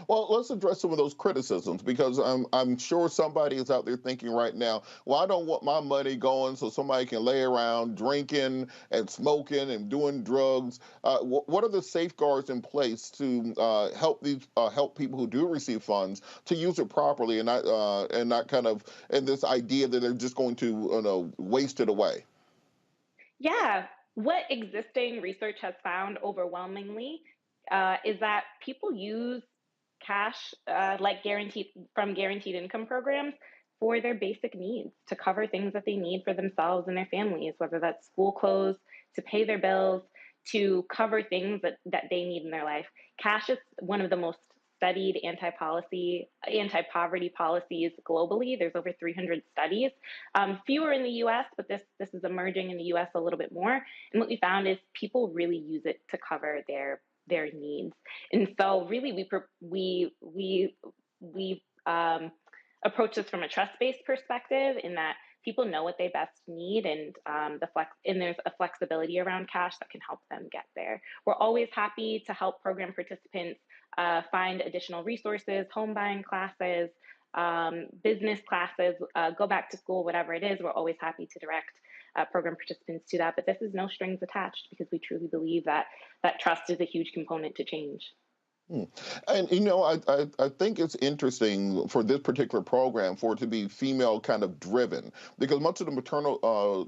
[SPEAKER 12] Well, let's address some of those criticisms, because I'm sure somebody is out there thinking right now, well, I don't want my money going so somebody can lay around drinking and smoking and doing drugs. What are the safeguards in place to help people who do receive funds to use it properly and not kind of in this idea that they're just going to waste it away?
[SPEAKER 19] Yeah, what existing research has found overwhelmingly is that people use cash like guaranteed income programs for their basic needs, to cover things that they need for themselves and their families, whether that's school clothes, to pay their bills, to cover things that they need in their life. Cash is one of the most studied anti-poverty policies globally. There's over 300 studies, fewer in the U.S., but this is emerging in the U.S. a little bit more. And what we found is people really use it to cover their needs. And so really we approach this from a trust-based perspective, in that people know what they best need, and there's a flexibility around cash that can help them get there. We're always happy to help program participants find additional resources, home buying classes, business classes, go back to school, whatever it is. We're always happy to direct program participants to that. But this is no strings attached, because we truly believe that trust is a huge component to change.
[SPEAKER 12] And I think it's interesting for this particular program for it to be female kind of driven, because much of the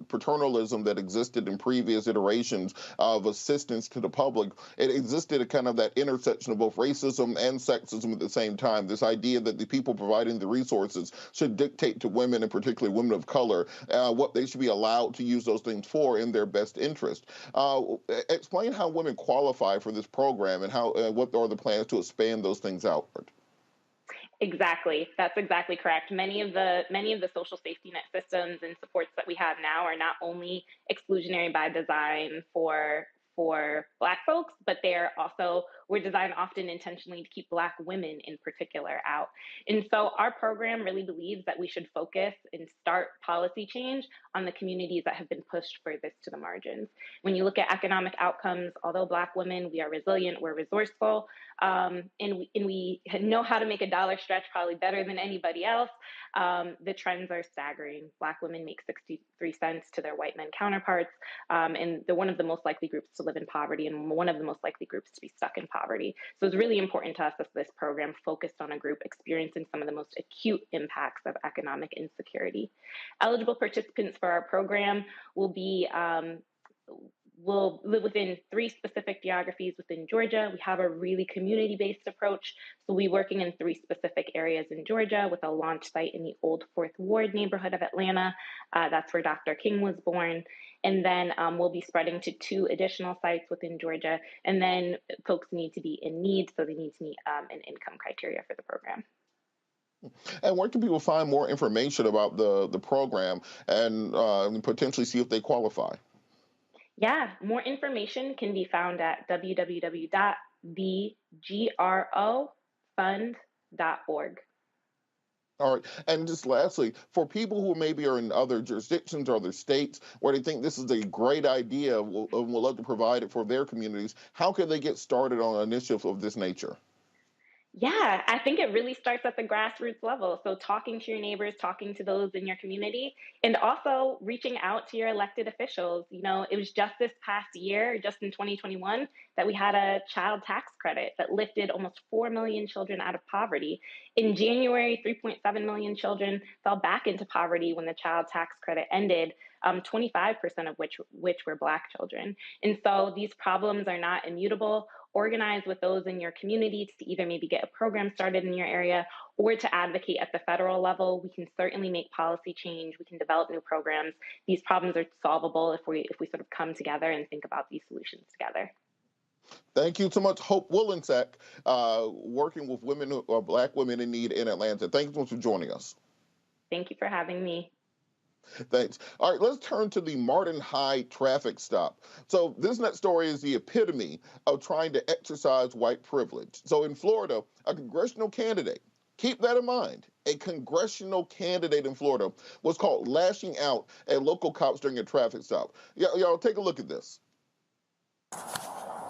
[SPEAKER 12] paternalism that existed in previous iterations of assistance to the public, it existed at kind of that intersection of both racism and sexism at the same time. This idea that the people providing the resources should dictate to women, and particularly women of color, what they should be allowed to use those things for in their best interest. Explain how women qualify for this program, and how what are the plans to expand those things outward.
[SPEAKER 19] Exactly. That's exactly correct. Many of the social safety net systems and supports that we have now are not only exclusionary by design for Black folks, but we're designed often intentionally to keep Black women in particular out. And so our program really believes that we should focus and start policy change on the communities that have been pushed furthest to the margins. When you look at economic outcomes, although Black women, we are resilient, we're resourceful, and we know how to make a dollar stretch probably better than anybody else. The trends are staggering. Black women make 63 cents to their white men counterparts, and they're one of the most likely groups to live in poverty, and one of the most likely groups to be stuck in poverty. So it's really important to us that this program focused on a group experiencing some of the most acute impacts of economic insecurity. Eligible participants for our program will live within 3 specific geographies within Georgia. We have a really community-based approach. So we're working in 3 specific areas in Georgia, with a launch site in the Old Fourth Ward neighborhood of Atlanta. That's where Dr. King was born. And then we'll be spreading to 2 additional sites within Georgia. And then folks need to be in need, so they need to meet an income criteria for the program.
[SPEAKER 12] And where can people find more information about the program and potentially see if they qualify?
[SPEAKER 19] Yeah, more information can be found at www.thegrofund.org.
[SPEAKER 12] All right. And just lastly, for people who maybe are in other jurisdictions or other states where they think this is a great idea and would love to provide it for their communities, how can they get started on an initiative of this nature?
[SPEAKER 19] Yeah, I think it really starts at the grassroots level. So, talking to your neighbors, talking to those in your community, and also reaching out to your elected officials. You know, it was just this past year, just in 2021, that we had a child tax credit that lifted almost 4 million children out of poverty. In January, 3.7 million children fell back into poverty when the child tax credit ended, 25% of which were Black children. And so these problems are not immutable. Organize with those in your community to either maybe get a program started in your area or to advocate at the federal level. We can certainly make policy change. We can develop new programs. These problems are solvable if we sort of come together and think about these solutions together.
[SPEAKER 12] Thank you so much, Hope Willensack, working with women or Black women in need in Atlanta. Thank you so much for joining us.
[SPEAKER 19] Thank you for having me.
[SPEAKER 12] Thanks. All right, let's turn to the Martin Hyde traffic stop. So this next story is the epitome of trying to exercise white privilege. So in Florida, a congressional candidate, keep that in mind, a congressional candidate in Florida was caught lashing out at local cops during a traffic stop. Y'all take a look at this.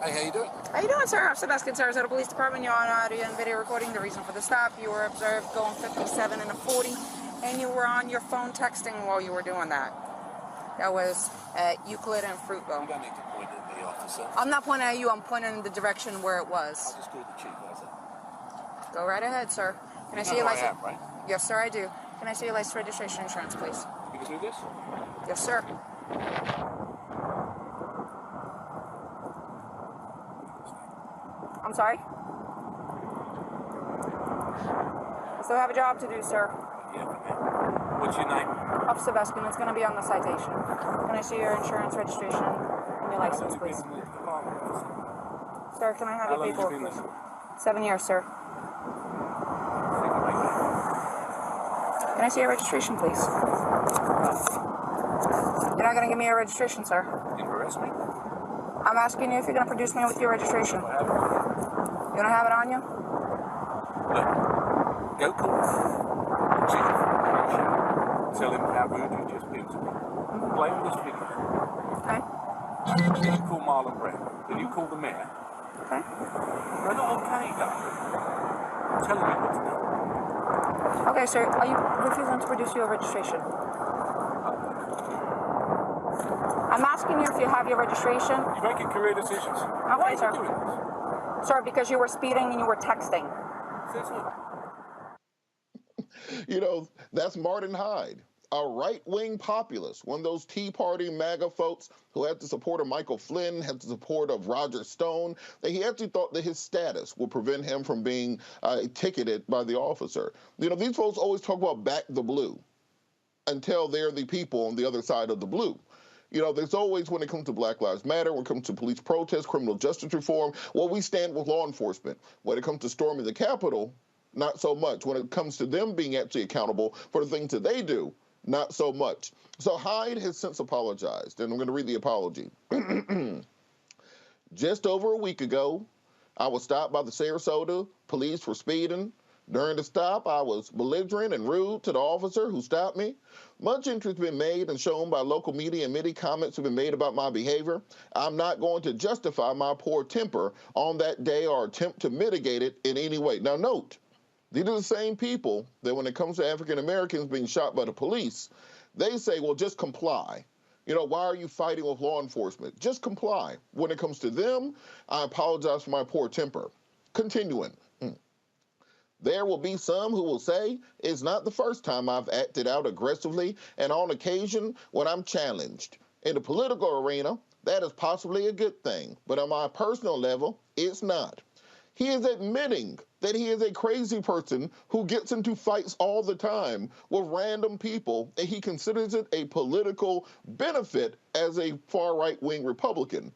[SPEAKER 20] Hey, how you doing?
[SPEAKER 21] How you doing, sir? I'm Sebastian, Sarasota Police Department. You're on audio and video recording. The reason for the stop, you were observed going 57 and a 40, and you were on your phone texting while you were doing that. That was at Euclid and Fruitville.
[SPEAKER 20] You don't need to point at me, officer.
[SPEAKER 21] I'm not pointing at you. I'm pointing in the direction where it was.
[SPEAKER 20] I just called the chief, how's that?
[SPEAKER 21] Go right ahead, sir. Can I see your license? I am, right? Yes, sir, I do. Can I see your license, registration, insurance, please?
[SPEAKER 20] You can do this?
[SPEAKER 21] Yes, sir. I'm sorry? I still have a job to do, sir.
[SPEAKER 20] Yeah, what's your name?
[SPEAKER 21] Officer Veskin, it's going to be on the citation. Can I see your insurance, registration, and your license, please? Sir, can I have your paperwork, please? 7 years, sir. Can I see your registration, please? You're not going to give me your registration, sir.
[SPEAKER 20] You arrest me?
[SPEAKER 21] I'm asking you if you're going to produce me with your registration. You don't have it on you?
[SPEAKER 20] Look, go call the chief. Tell him how rude you just been to me. Play him this video.
[SPEAKER 21] Okay.
[SPEAKER 20] Then you call Marlon Brown. Then you call the mayor.
[SPEAKER 21] Okay.
[SPEAKER 20] They're not okay, though. I'm telling you what to do.
[SPEAKER 21] Okay, sir. Are you refusing to produce your registration? I'm asking you if you have your registration.
[SPEAKER 20] You're making career decisions.
[SPEAKER 21] Okay, sir. Sir, because you were speeding and you were texting.
[SPEAKER 12] You know, that's Martin Hyde, a right-wing populist, one of those Tea Party MAGA folks who had the support of Michael Flynn, had the support of Roger Stone. That he actually thought that his status would prevent him from being ticketed by the officer. You know, these folks always talk about back the blue until they're the people on the other side of the blue. You know, there's always, when it comes to Black Lives Matter, when it comes to police protests, criminal justice reform, well, we stand with law enforcement. When it comes to storming the Capitol, not so much. When it comes to them being actually accountable for the things that they do, not so much. So Hyde has since apologized, and I'm going to read the apology. Just over a week ago, I was stopped by the Sarasota police for speeding. During the stop, I was belligerent and rude to the officer who stopped me. Much interest has been made and shown by local media, and many comments have been made about my behavior. I'm not going to justify my poor temper on that day or attempt to mitigate it in any way. Now note, these are the same people that when it comes to African Americans being shot by the police, they say, well, just comply. You know, why are you fighting with law enforcement? Just comply. When it comes to them, I apologize for my poor temper. Continuing. There will be some who will say it's not the first time I've acted out aggressively, and on occasion when I'm challenged. In the political arena, that is possibly a good thing, but on my personal level, it's not. He is admitting that he is a crazy person who gets into fights all the time with random people, and he considers it a political benefit as a far-right wing Republican.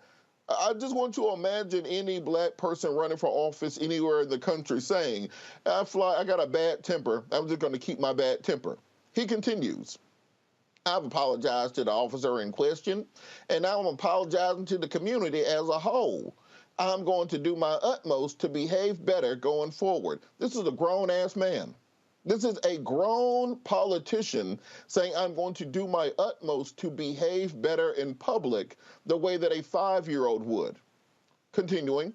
[SPEAKER 12] I just want you to imagine any Black person running for office anywhere in the country saying, I got a bad temper, I'm just going to keep my bad temper. He continues, I've apologized to the officer in question, and now I'm apologizing to the community as a whole. I'm going to do my utmost to behave better going forward. This is a grown-ass man. This is a grown politician saying, I'm going to do my utmost to behave better in public the way that a 5-year-old would. Continuing,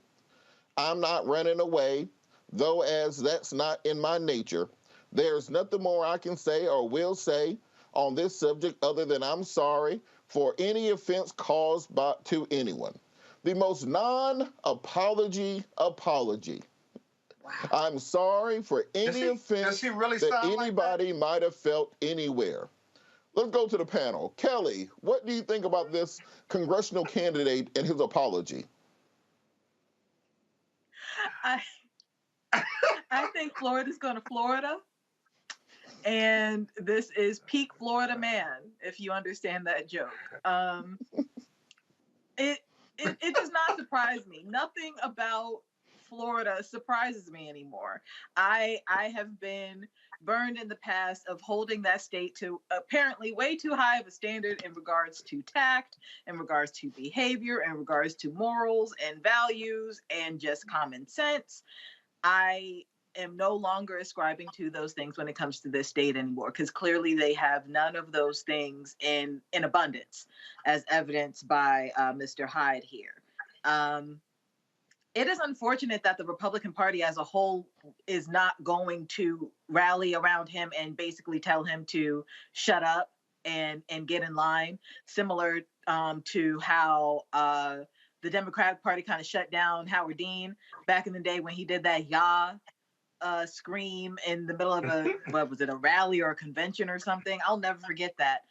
[SPEAKER 12] I'm not running away though as that's not in my nature, there's nothing more I can say or will say on this subject other than I'm sorry for any offense caused to anyone. The most non-apology apology. Wow. I'm sorry for any offense that anybody might have felt anywhere. Let's go to the panel. Kelly, what do you think about this congressional candidate and his apology?
[SPEAKER 15] I think Florida's going to Florida. And this is peak Florida man, if you understand that joke. It does not surprise me. Nothing about Florida surprises me anymore. I have been burned in the past of holding that state to apparently way too high of a standard in regards to tact, in regards to behavior, in regards to morals and values and just common sense. I am no longer ascribing to those things when it comes to this state anymore, because clearly they have none of those things in abundance, as evidenced by Mr. Hyde here. It is unfortunate that the Republican Party as a whole is not going to rally around him and basically tell him to shut up and get in line, similar to how the Democratic Party kind of shut down Howard Dean back in the day when he did that scream in the middle of a rally or a convention or something. I'll never forget that.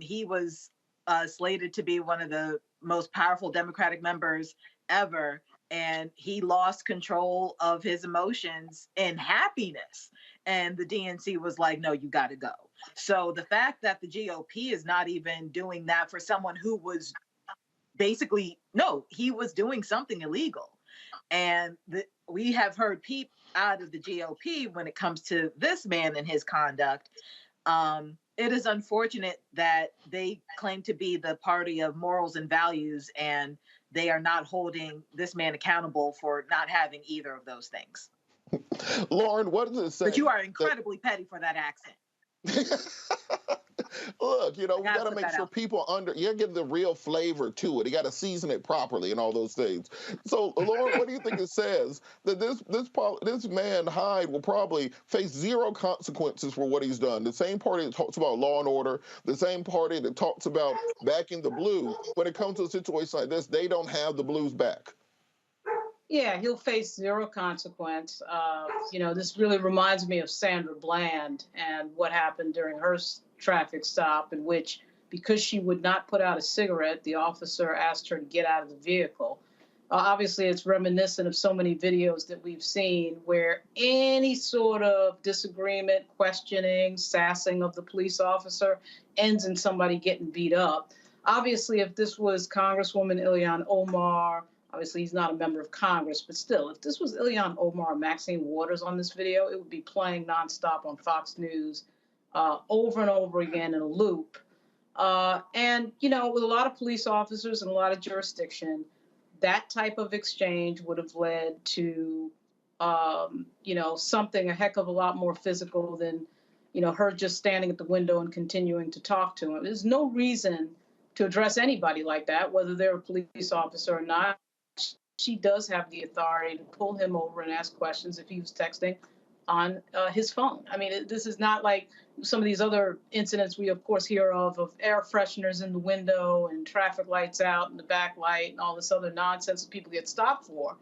[SPEAKER 15] He was slated to be one of the most powerful Democratic members ever, and he lost control of his emotions in happiness. And the DNC was like, no, you got to go. So the fact that the GOP is not even doing that for someone who was basically, no, he was doing something illegal. And we have heard peep out of the GOP when it comes to this man and his conduct. It is unfortunate that they claim to be the party of morals and values, and they are not holding this man accountable for not having either of those things.
[SPEAKER 12] Lauren, what does it say?
[SPEAKER 15] But you are incredibly petty for that accent.
[SPEAKER 12] Look, we got to make sure people you get the real flavor to it. You got to season it properly and all those things. So, Lauren, what do you think it says that this man Hyde will probably face zero consequences for what he's done? The same party that talks about law and order, the same party that talks about backing the blue. When it comes to a situation like this, they don't have the blues back.
[SPEAKER 13] Yeah, he'll face zero consequence. This really reminds me of Sandra Bland and what happened during her traffic stop, in which, because she would not put out a cigarette, the officer asked her to get out of the vehicle. Obviously, it's reminiscent of so many videos that we've seen where any sort of disagreement, questioning, sassing of the police officer ends in somebody getting beat up. Obviously, if this was Congresswoman Ilhan Omar, obviously he's not a member of Congress, but still, if this was Ilhan Omar or Maxine Waters on this video, it would be playing nonstop on Fox News over and over again in a loop. And with a lot of police officers and a lot of jurisdiction, that type of exchange would have led to, something a heck of a lot more physical than, her just standing at the window and continuing to talk to him. There's no reason to address anybody like that, whether they're a police officer or not. She does have the authority to pull him over and ask questions if he was texting on his phone. I mean, this is not like some of these other incidents we, of course, hear of air fresheners in the window and traffic lights out and the back light and all this other nonsense that people get stopped for.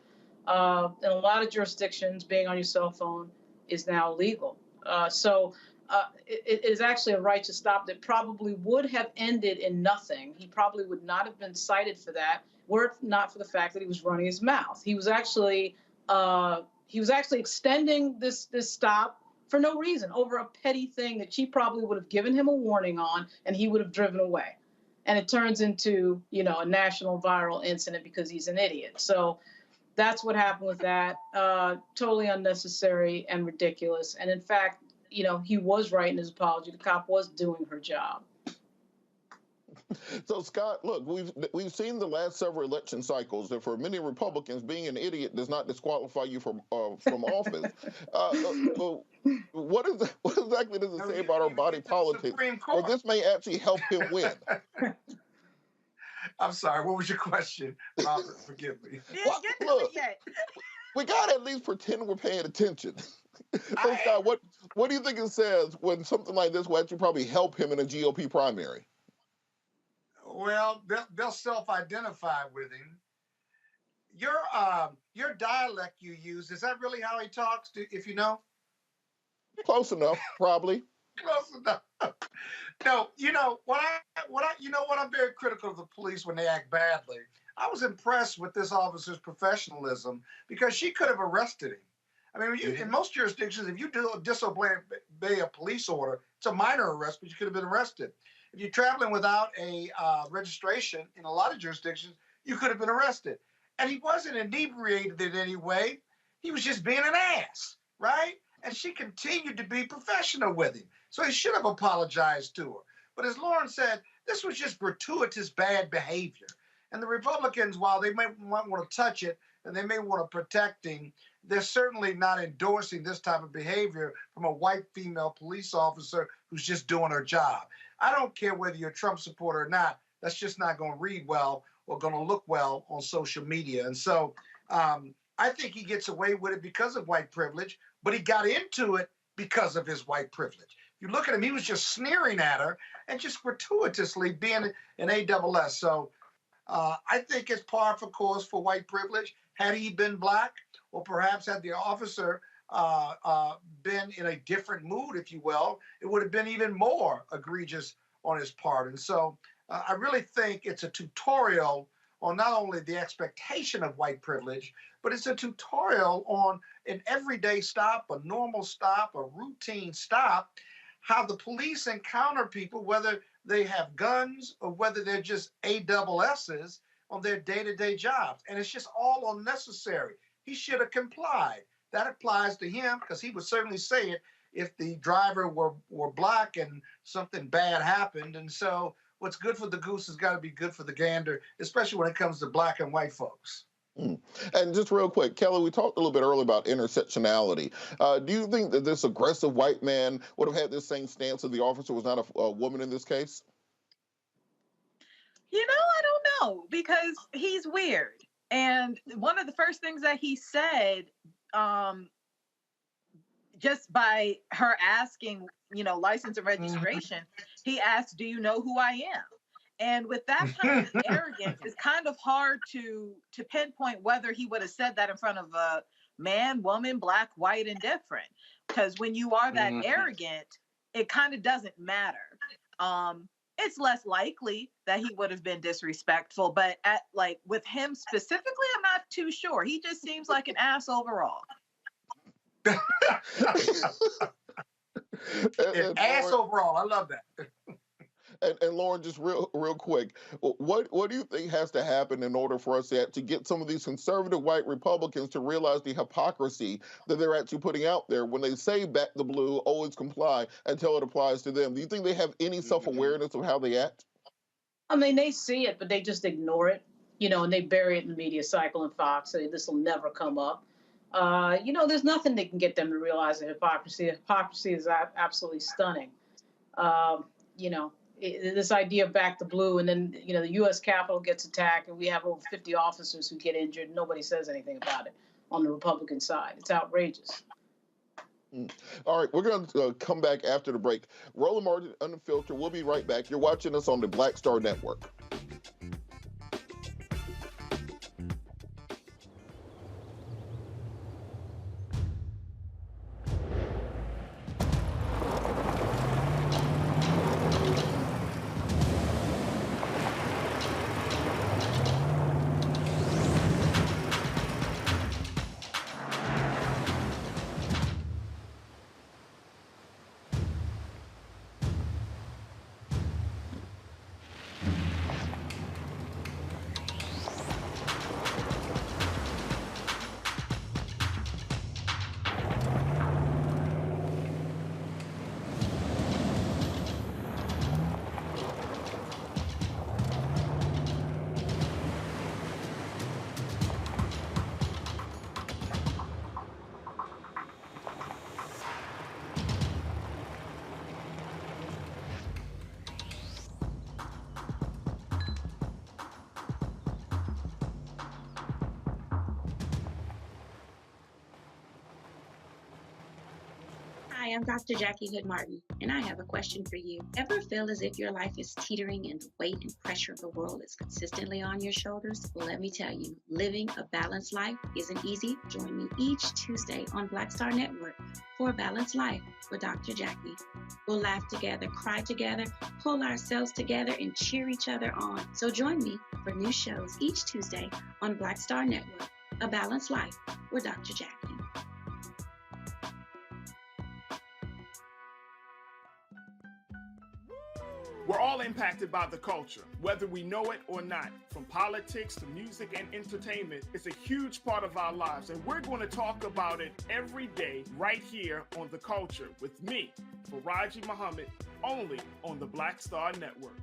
[SPEAKER 13] In a lot of jurisdictions, being on your cell phone is now illegal. It is actually a righteous stop that probably would have ended in nothing. He probably would not have been cited for that were it not for the fact that he was running his mouth. He was actually extending this stop for no reason over a petty thing that she probably would have given him a warning on, and he would have driven away. And it turns into, a national viral incident because he's an idiot. So that's what happened with that. Totally unnecessary and ridiculous. And in fact, he was right in his apology. The cop was doing her job.
[SPEAKER 12] So, Scott, look, we've seen the last several election cycles that for many Republicans, being an idiot does not disqualify you from office. What exactly does it say about our body politics? Or this may actually help him win.
[SPEAKER 14] I'm sorry, what was your question? Robert, forgive me.
[SPEAKER 12] Look, We gotta at least pretend we're paying attention. So Scott, what do you think it says when something like this will actually probably help him in a GOP primary?
[SPEAKER 14] Well, they'll self-identify with him. Your dialect you use, is that really how he talks? If you know?
[SPEAKER 12] Close enough, probably.
[SPEAKER 14] Close enough. No, I'm very critical of the police when they act badly. I was impressed with this officer's professionalism because she could have arrested him. I mean, in most jurisdictions, if you disobey a police order, it's a minor arrest, but you could have been arrested. If you're traveling without a registration, in a lot of jurisdictions, you could have been arrested. And he wasn't inebriated in any way. He was just being an ass, right? And she continued to be professional with him. So he should have apologized to her. But as Lauren said, this was just gratuitous bad behavior. And the Republicans, while they might want to touch it and they may want to protect him, they're certainly not endorsing this type of behavior from a white female police officer who's just doing her job. I don't care whether you're a Trump supporter or not. That's just not going to read well or going to look well on social media. And so I think he gets away with it because of white privilege, but he got into it because of his white privilege. If you look at him, he was just sneering at her and just gratuitously being an ASS. So I think it's par for course for white privilege. Had he been black, or perhaps had the officer been in a different mood, if you will, it would have been even more egregious on his part. And so I really think it's a tutorial on not only the expectation of white privilege, but it's a tutorial on an everyday stop, a normal stop, a routine stop, how the police encounter people, whether they have guns or whether they're just ASSs on their day-to-day jobs. And it's just all unnecessary. He should have complied. That applies to him because he would certainly say it if the driver were black and something bad happened. And so what's good for the goose has got to be good for the gander, especially when it comes to black and white folks.
[SPEAKER 12] And just real quick, Kelly, we talked a little bit earlier about intersectionality. Do you think that this aggressive white man would have had this same stance if the officer was not a woman in this case?
[SPEAKER 15] I don't know, because he's weird. And one of the first things that he said, just by her asking, license and registration, he asked, "Do you know who I am?" And with that kind of arrogance, it's kind of hard to pinpoint whether he would have said that in front of a man, woman, black, white, and different. Because when you are that arrogant, it kind of doesn't matter. It's less likely that he would have been disrespectful, but with him specifically, I'm not too sure. He just seems like an ass overall.
[SPEAKER 14] Ass overall. I love that.
[SPEAKER 12] And Lauren, just real quick, what do you think has to happen in order for us to get some of these conservative white Republicans to realize the hypocrisy that they're actually putting out there when they say back the blue, always comply until it applies to them? Do you think they have any self-awareness of how they act?
[SPEAKER 13] I mean, they see it, but they just ignore it, and they bury it in the media cycle and Fox. So this will never come up. There's nothing that can get them to realize the hypocrisy. The hypocrisy is absolutely stunning. This idea of back the blue, and then, the U.S. Capitol gets attacked, and we have over 50 officers who get injured. Nobody says anything about it on the Republican side. It's outrageous.
[SPEAKER 12] All right, we're going to come back after the break. Roland Martin, Unfiltered. We'll be right back. You're watching us on the Black Star Network.
[SPEAKER 2] I'm Dr. Jackie Hood Martin, and I have a question for you. Ever feel as if your life is teetering and the weight and pressure of the world is consistently on your shoulders? Well, let me tell you, living a balanced life isn't easy. Join me each Tuesday on Black Star Network for a Balanced Life with Dr. Jackie. We'll laugh together, cry together, pull ourselves together, and cheer each other on. So join me for new shows each Tuesday on Black Star Network, A Balanced Life with Dr. Jackie.
[SPEAKER 22] We're all impacted by the culture, whether we know it or not. From politics to music and entertainment, it's a huge part of our lives, and we're going to talk about it every day right here on The Culture with me, Faraji Muhammad, only on the Black Star Network.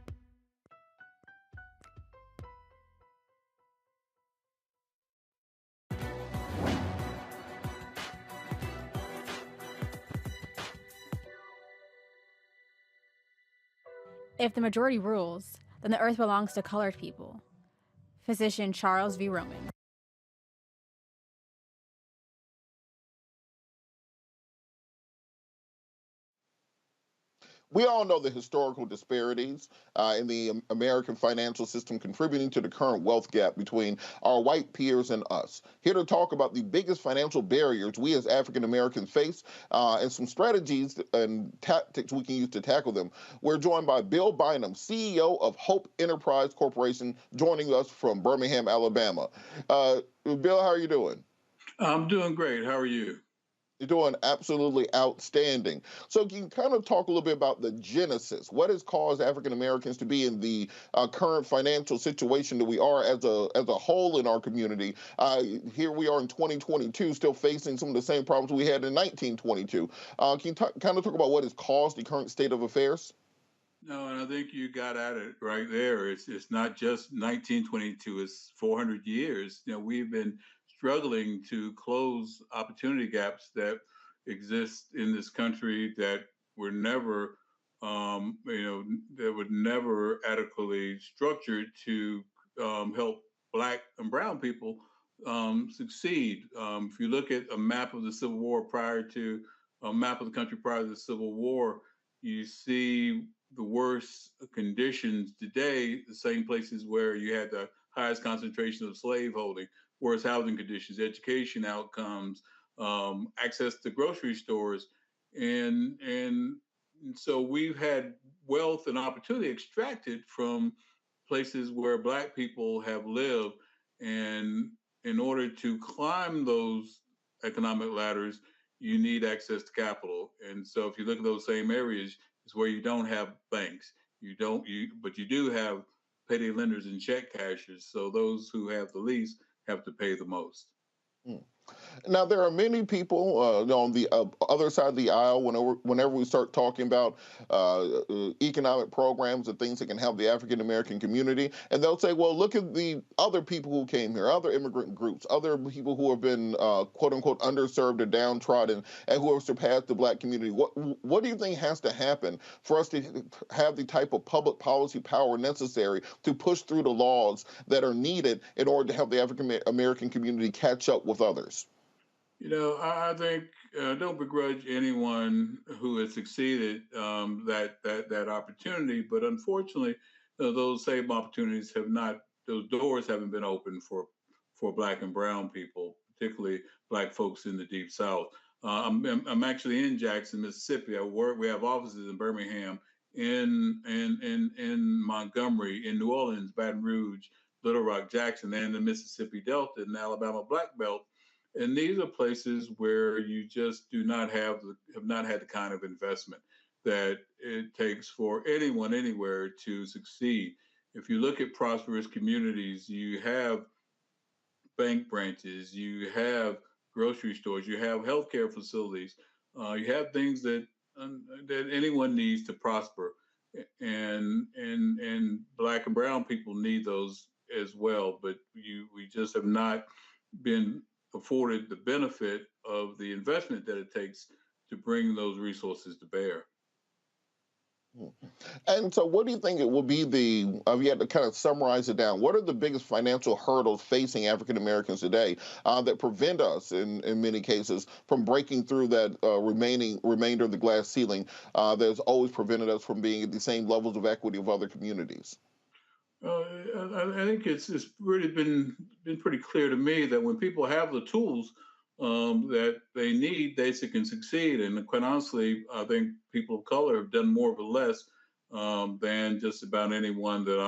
[SPEAKER 23] If the majority rules, then the earth belongs to colored people. Physician Charles V. Roman.
[SPEAKER 12] We all know the historical disparities in the American financial system contributing to the current wealth gap between our white peers and us. Here to talk about the biggest financial barriers we as African Americans face and some strategies and tactics we can use to tackle them. We're joined by Bill Bynum, CEO of Hope Enterprise Corporation, joining us from Birmingham, Alabama. Bill, how are you doing?
[SPEAKER 24] I'm doing great. How are you?
[SPEAKER 12] You're doing absolutely outstanding. So can you kind of talk a little bit about the genesis? What has caused African Americans to be in the current financial situation that we are as a whole in our community? Here we are in 2022, still facing some of the same problems we had in 1922. Can you kind of talk about what has caused the current state of affairs?
[SPEAKER 24] No, and I think you got at it right there. It's not just 1922, it's 400 years. We've been struggling to close opportunity gaps that exist in this country that were never, that were never adequately structured to help Black and Brown people succeed. If you look at a map of the Civil War a map of the country prior to the Civil War, you see the worst conditions today, the same places where you had the highest concentration of slaveholding, worse housing conditions, education outcomes, access to grocery stores. And so we've had wealth and opportunity extracted from places where Black people have lived. And in order to climb those economic ladders, you need access to capital. And so if you look at those same areas, it's where you don't have banks. But you do have payday lenders and check cashers. So those who have the least have to pay the most.
[SPEAKER 12] Now, there are many people on the other side of the aisle whenever we start talking about economic programs and things that can help the African American community, and they'll say, well, look at the other people who came here, other immigrant groups, other people who have been, quote unquote, underserved or downtrodden and who have surpassed the Black community. What do you think has to happen for us to have the type of public policy power necessary to push through the laws that are needed in order to help the African American community catch up with others?
[SPEAKER 24] I think don't begrudge anyone who has succeeded that opportunity, but unfortunately, those same opportunities those doors haven't been open for Black and Brown people, particularly Black folks in the Deep South. I'm actually in Jackson, Mississippi. We have offices in Birmingham, in Montgomery, in New Orleans, Baton Rouge, Little Rock, Jackson, and the Mississippi Delta and Alabama Black Belt. And these are places where you just have not had the kind of investment that it takes for anyone anywhere to succeed. If you look at prosperous communities, you have bank branches, you have grocery stores, you have healthcare facilities, you have things that anyone needs to prosper, and Black and Brown people need those as well. But we just have not been afforded the benefit of the investment that it takes to bring those resources to bear.
[SPEAKER 12] And so, what do you think it will be if you had to kind of summarize it down, what are the biggest financial hurdles facing African Americans today that prevent us, in many cases, from breaking through that remainder of the glass ceiling that's always prevented us from being at the same levels of equity of other communities?
[SPEAKER 24] I think it's really been pretty clear to me that when people have the tools that they need, they can succeed. And quite honestly, I think people of color have done more with less than just about anyone that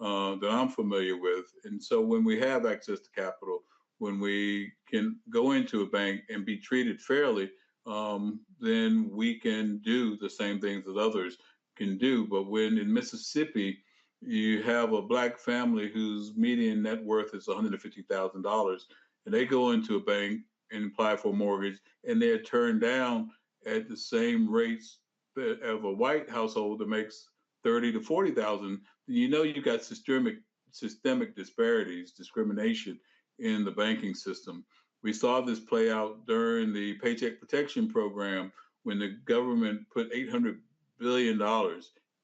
[SPEAKER 24] I'm familiar with. And so when we have access to capital, when we can go into a bank and be treated fairly, then we can do the same things that others can do. But when in Mississippi, you have a black family whose median net worth is $150,000, and they go into a bank and apply for a mortgage, and they're turned down at the same rates of a white household that makes 30 to 40,000. You know you've got systemic disparities, discrimination in the banking system. We saw this play out during the Paycheck Protection Program when the government put $800 billion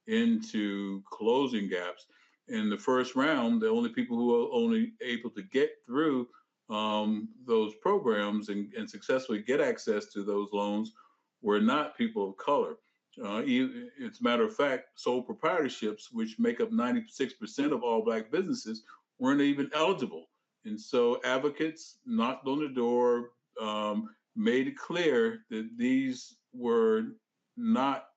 [SPEAKER 24] into closing gaps. In the first round, the only people who were only able to get through those programs and successfully get access to those loans were not people of color. It's a matter of fact, sole proprietorships, which make up 96% of all black businesses, weren't even eligible. And so advocates knocked on the door, made it clear that these were not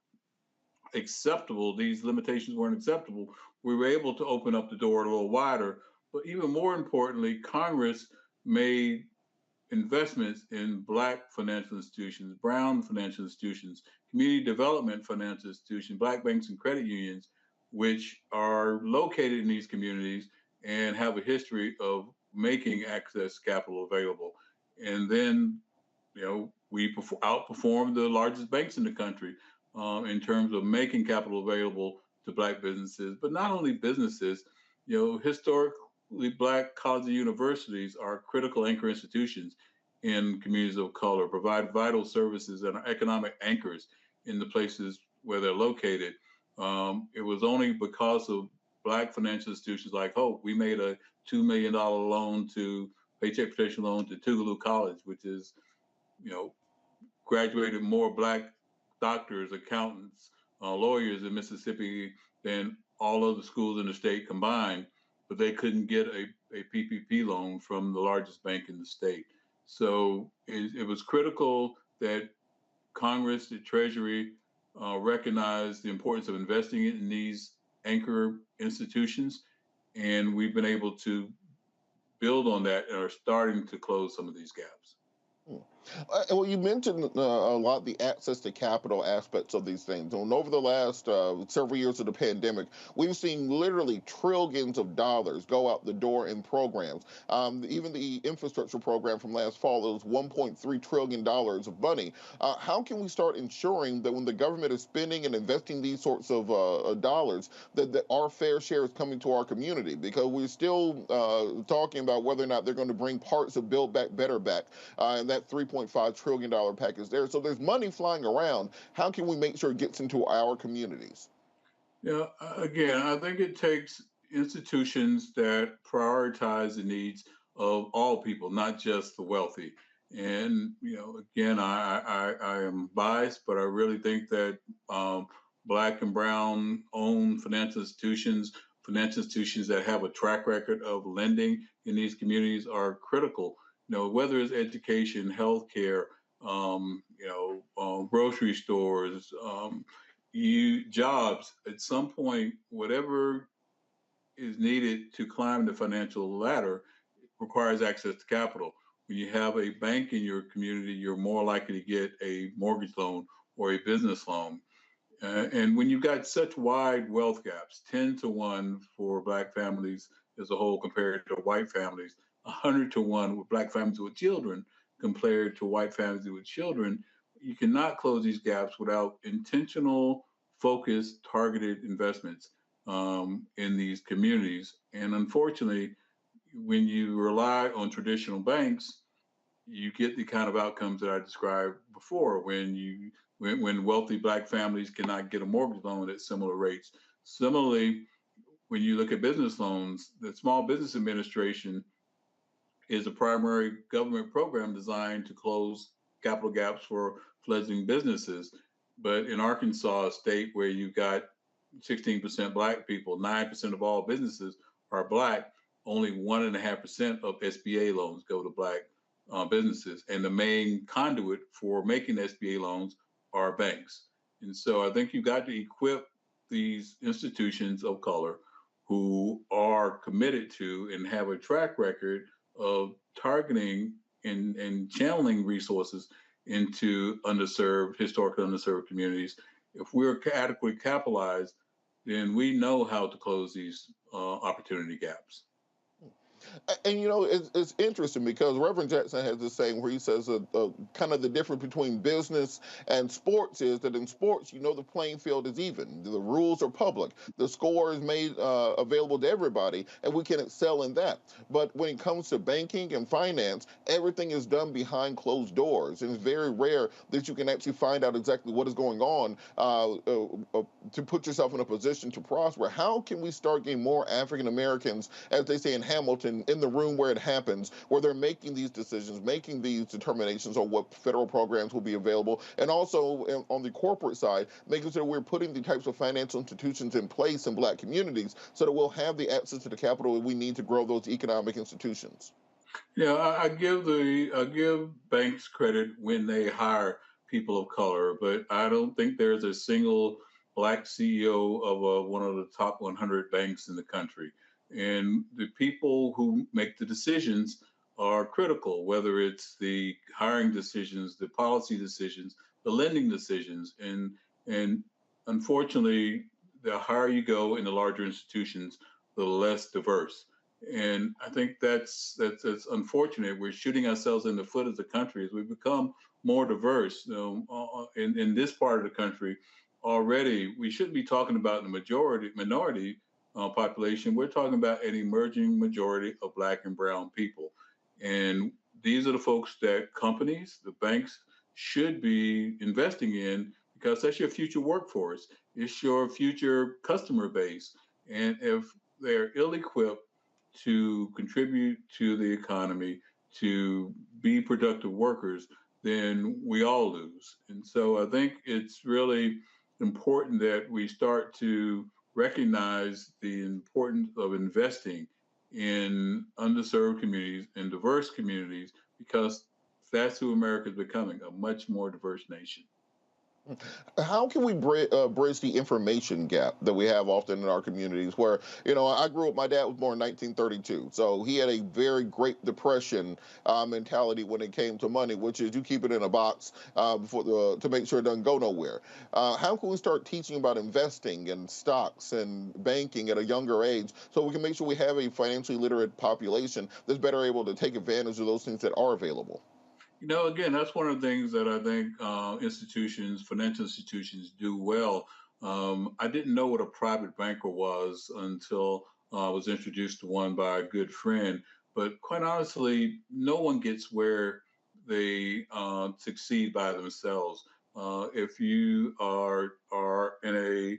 [SPEAKER 24] acceptable, these limitations weren't acceptable. We were able to open up the door a little wider. But even more importantly, Congress made investments in black financial institutions, brown financial institutions, community development financial institutions, black banks and credit unions, which are located in these communities and have a history of making access capital available. And then, we outperformed the largest banks in the country in terms of making capital available to black businesses, but not only businesses. Historically, black colleges and universities are critical anchor institutions in communities of color, provide vital services and are economic anchors in the places where they're located. It was only because of black financial institutions like Hope, we made a $2 million paycheck protection loan to Tougaloo College, which is, graduated more black doctors, accountants, lawyers in Mississippi than all other schools in the state combined, but they couldn't get a PPP loan from the largest bank in the state. So it was critical that Congress, the Treasury, recognize the importance of investing in these anchor institutions. And we've been able to build on that and are starting to close some of these gaps.
[SPEAKER 12] Well, you mentioned a lot the access to capital aspects of these things. And over the last several years of the pandemic, we've seen literally trillions of dollars go out the door in programs. Even the infrastructure program from last fall, it was $1.3 trillion of money. How can we start ensuring that when the government is spending and investing these sorts of dollars, that our fair share is coming to our community? Because we're still talking about whether or not they're going to bring parts of Build Back Better back, and that $3.5 trillion package there. So there's money flying around. How can we make sure it gets into our communities?
[SPEAKER 24] Again, I think it takes institutions that prioritize the needs of all people, not just the wealthy. And, again, I am biased, but I really think that black and brown owned financial institutions that have a track record of lending in these communities are critical. Whether it's education, healthcare, grocery stores, jobs, at some point, whatever is needed to climb the financial ladder requires access to capital. When you have a bank in your community, you're more likely to get a mortgage loan or a business loan. And when you've got such wide wealth gaps, 10 to 1 for black families as a whole compared to white families, 100 to 1 with black families with children compared to white families with children, you cannot close these gaps without intentional, focused, targeted investments in these communities. And unfortunately, when you rely on traditional banks, you get the kind of outcomes that I described before. When you when wealthy Black families cannot get a mortgage loan at similar rates. Similarly, when you look at business loans, the Small Business Administration is a primary government program designed to close capital gaps for fledgling businesses. But in Arkansas, a state where you've got 16% Black people, 9% of all businesses are Black, only 1.5% of SBA loans go to Black businesses. And the main conduit for making SBA loans are banks. And so I think you've got to equip these institutions of color who are committed to and have a track record of targeting and channeling resources into historically underserved communities. If we're adequately capitalized, then we know how to close these opportunity gaps.
[SPEAKER 12] And it's interesting because Reverend Jackson has this saying where he says kind of the difference between business and sports is that in sports, the playing field is even. The rules are public. The score is made available to everybody, and we can excel in that. But when it comes to banking and finance, everything is done behind closed doors. And it's very rare that you can actually find out exactly what is going on to put yourself in a position to prosper. How can we start getting more African Americans, as they say in Hamilton, in the room where it happens, where they're making these decisions, making these determinations on what federal programs will be available, and also on the corporate side, making sure we're putting the types of financial institutions in place in Black communities so that we'll have the access to the capital that we need to grow those economic institutions?
[SPEAKER 24] Yeah, I give banks credit when they hire people of color, but I don't think there's a single Black CEO of one of the top 100 banks in the country. And the people who make the decisions are critical, whether it's the hiring decisions, the policy decisions, the lending decisions. And unfortunately, the higher you go in the larger institutions, the less diverse. And I think that's unfortunate. We're shooting ourselves in the foot as a country as we become more diverse. In this part of the country, already we shouldn't be talking about the minority population. We're talking about an emerging majority of Black and brown people. And these are the folks that companies, the banks, should be investing in because that's your future workforce. It's your future customer base. And if they're ill-equipped to contribute to the economy, to be productive workers, then we all lose. And so I think it's really important that we start to recognize the importance of investing in underserved communities and diverse communities because that's who America is becoming, a much more diverse nation.
[SPEAKER 12] How can we bridge the information gap that we have often in our communities where, I grew up, my dad was born in 1932, so he had a very Great Depression mentality when it came to money, which is you keep it in a box to make sure it doesn't go nowhere. How can we start teaching about investing and stocks and banking at a younger age so we can make sure we have a financially literate population that's better able to take advantage of those things that are available?
[SPEAKER 24] Again, that's one of the things that I think financial institutions do well. I didn't know what a private banker was until I was introduced to one by a good friend. But quite honestly, no one gets where they succeed by themselves. If you are in a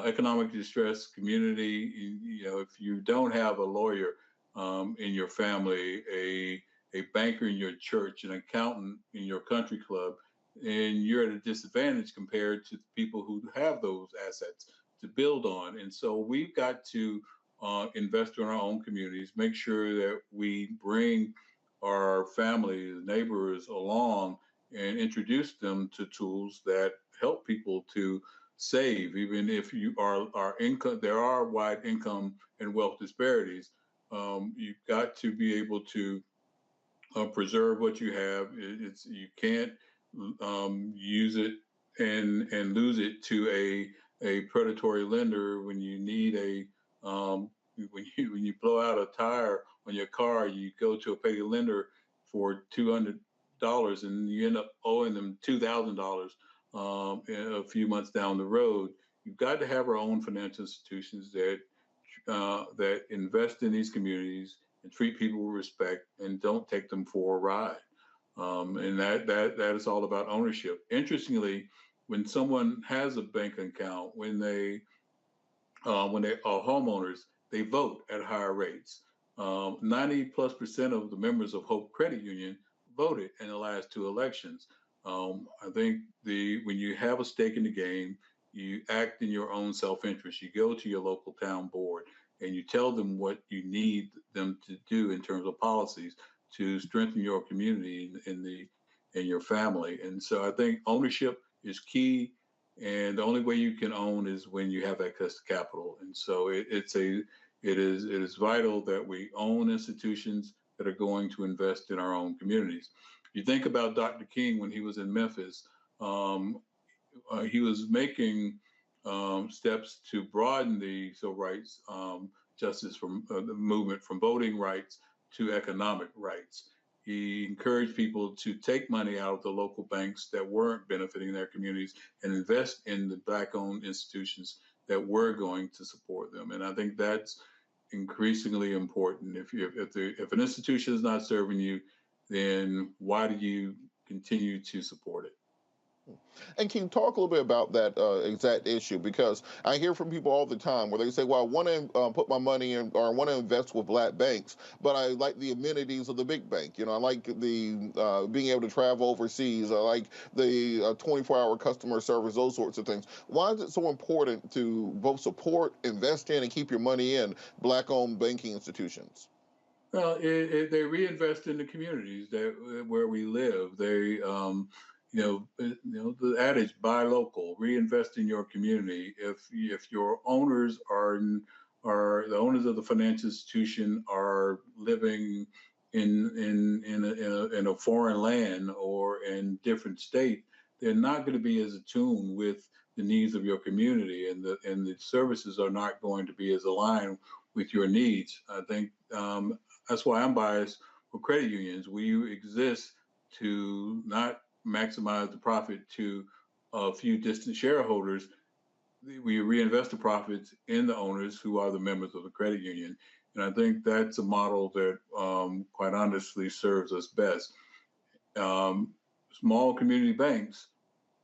[SPEAKER 24] economic distressed community, if you don't have a lawyer in your family, a banker in your church, an accountant in your country club, and you're at a disadvantage compared to people who have those assets to build on. And so we've got to invest in our own communities, make sure that we bring our families, neighbors along and introduce them to tools that help people to save, even if there are wide income and wealth disparities. You've got to be able to preserve what you have. You can't use it and lose it to a predatory lender when you need when you blow out a tire on your car, you go to a petty lender for $200 and you end up owing them $2,000 a few months down the road. You've got to have our own financial institutions that invest in these communities and treat people with respect and don't take them for a ride. And that is all about ownership. Interestingly, when someone has a bank account, when they are homeowners, they vote at higher rates. 90+% of the members of Hope Credit Union voted in the last two elections. I think when you have a stake in the game, you act in your own self-interest. You go to your local town board and you tell them what you need them to do in terms of policies to strengthen your community and your family. And so I think ownership is key, and the only way you can own is when you have access to capital. And so it is vital that we own institutions that are going to invest in our own communities. You think about Dr. King when he was in Memphis. He was making steps to broaden the civil rights justice from the movement from voting rights to economic rights. He encouraged people to take money out of the local banks that weren't benefiting their communities and invest in the Black-owned institutions that were going to support them. And I think that's increasingly important. If an institution is not serving you, then why do you continue to support it?
[SPEAKER 12] And can you talk a little bit about that exact issue? Because I hear from people all the time where they say, well, I want to put my money in, or I want to invest with Black banks, but I like the amenities of the big bank. You know, I like the being able to travel overseas. I like the 24-hour customer service, those sorts of things. Why is it so important to both support, invest in, and keep your money in Black-owned banking institutions?
[SPEAKER 24] Well, they reinvest in the communities where we live. They the adage, buy local, reinvest in your community. If your owners are the owners of the financial institution are living in a foreign land or in different state, they're not going to be as attuned with the needs of your community, and the services are not going to be as aligned with your needs. I think that's why I'm biased for credit unions. We exist to not maximize the profit to a few distant shareholders. We reinvest the profits in the owners who are the members of the credit union. And I think that's a model that quite honestly serves us best. Small community banks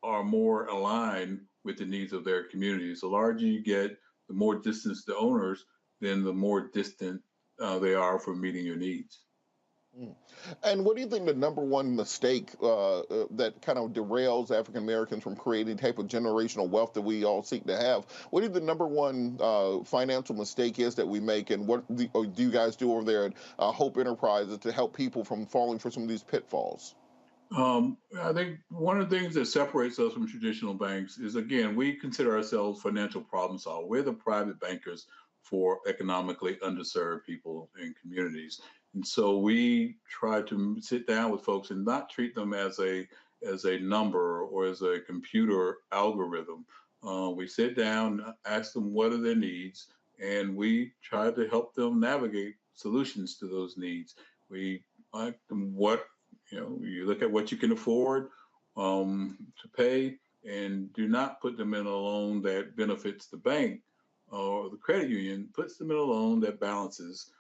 [SPEAKER 24] are more aligned with the needs of their communities. The larger you get, the more distance the owners, then the more distant they are from meeting your needs.
[SPEAKER 12] And what do you think the number one mistake that kind of derails African Americans from creating the type of generational wealth that we all seek to have? What do you think the number one financial mistake is that we make, and what do you guys do over there at Hope Enterprises to help people from falling for some of these pitfalls?
[SPEAKER 24] I think one of the things that separates us from traditional banks is, again, we consider ourselves financial problem solvers. We're the private bankers for economically underserved people and communities. And so we try to sit down with folks and not treat them as a number or as a computer algorithm. We sit down, ask them what are their needs, and we try to help them navigate solutions to those needs. We ask them you look at what you can afford to pay, and do not put them in a loan that benefits the bank or the credit union, puts them in a loan that balances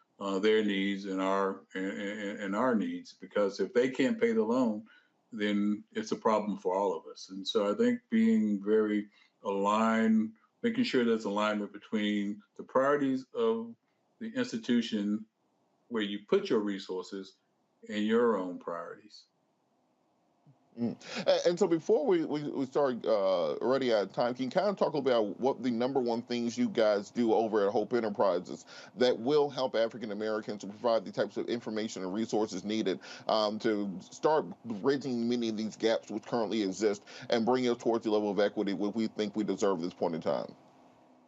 [SPEAKER 24] their needs and our needs. Because if they can't pay the loan, then it's a problem for all of us. And so I think being very aligned, making sure there's alignment between the priorities of the institution where you put your resources and your own priorities.
[SPEAKER 12] And so before we start already out of time, can you kind of talk a little bit about what the number one things you guys do over at Hope Enterprises that will help African Americans to provide the types of information and resources needed to start bridging many of these gaps which currently exist and bring us towards the level of equity which we think we deserve at this point in time?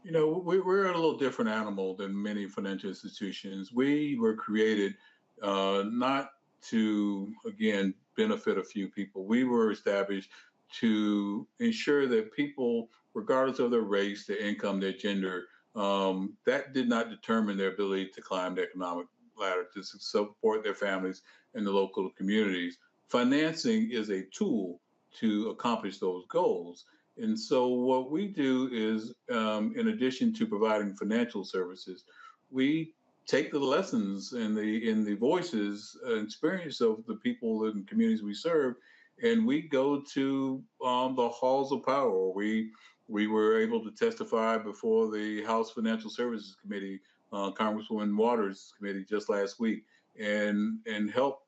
[SPEAKER 24] We're a little different animal than many financial institutions. We were created not to, again, benefit a few people. We were established to ensure that people, regardless of their race, their income, their gender, that did not determine their ability to climb the economic ladder, to support their families and the local communities. Financing is a tool to accomplish those goals. And so what we do is, in addition to providing financial services, we take the lessons and the voices and experience of the people and communities we serve, and we go to the halls of power. We were able to testify before the House Financial Services Committee, Congresswoman Waters' committee just last week, and help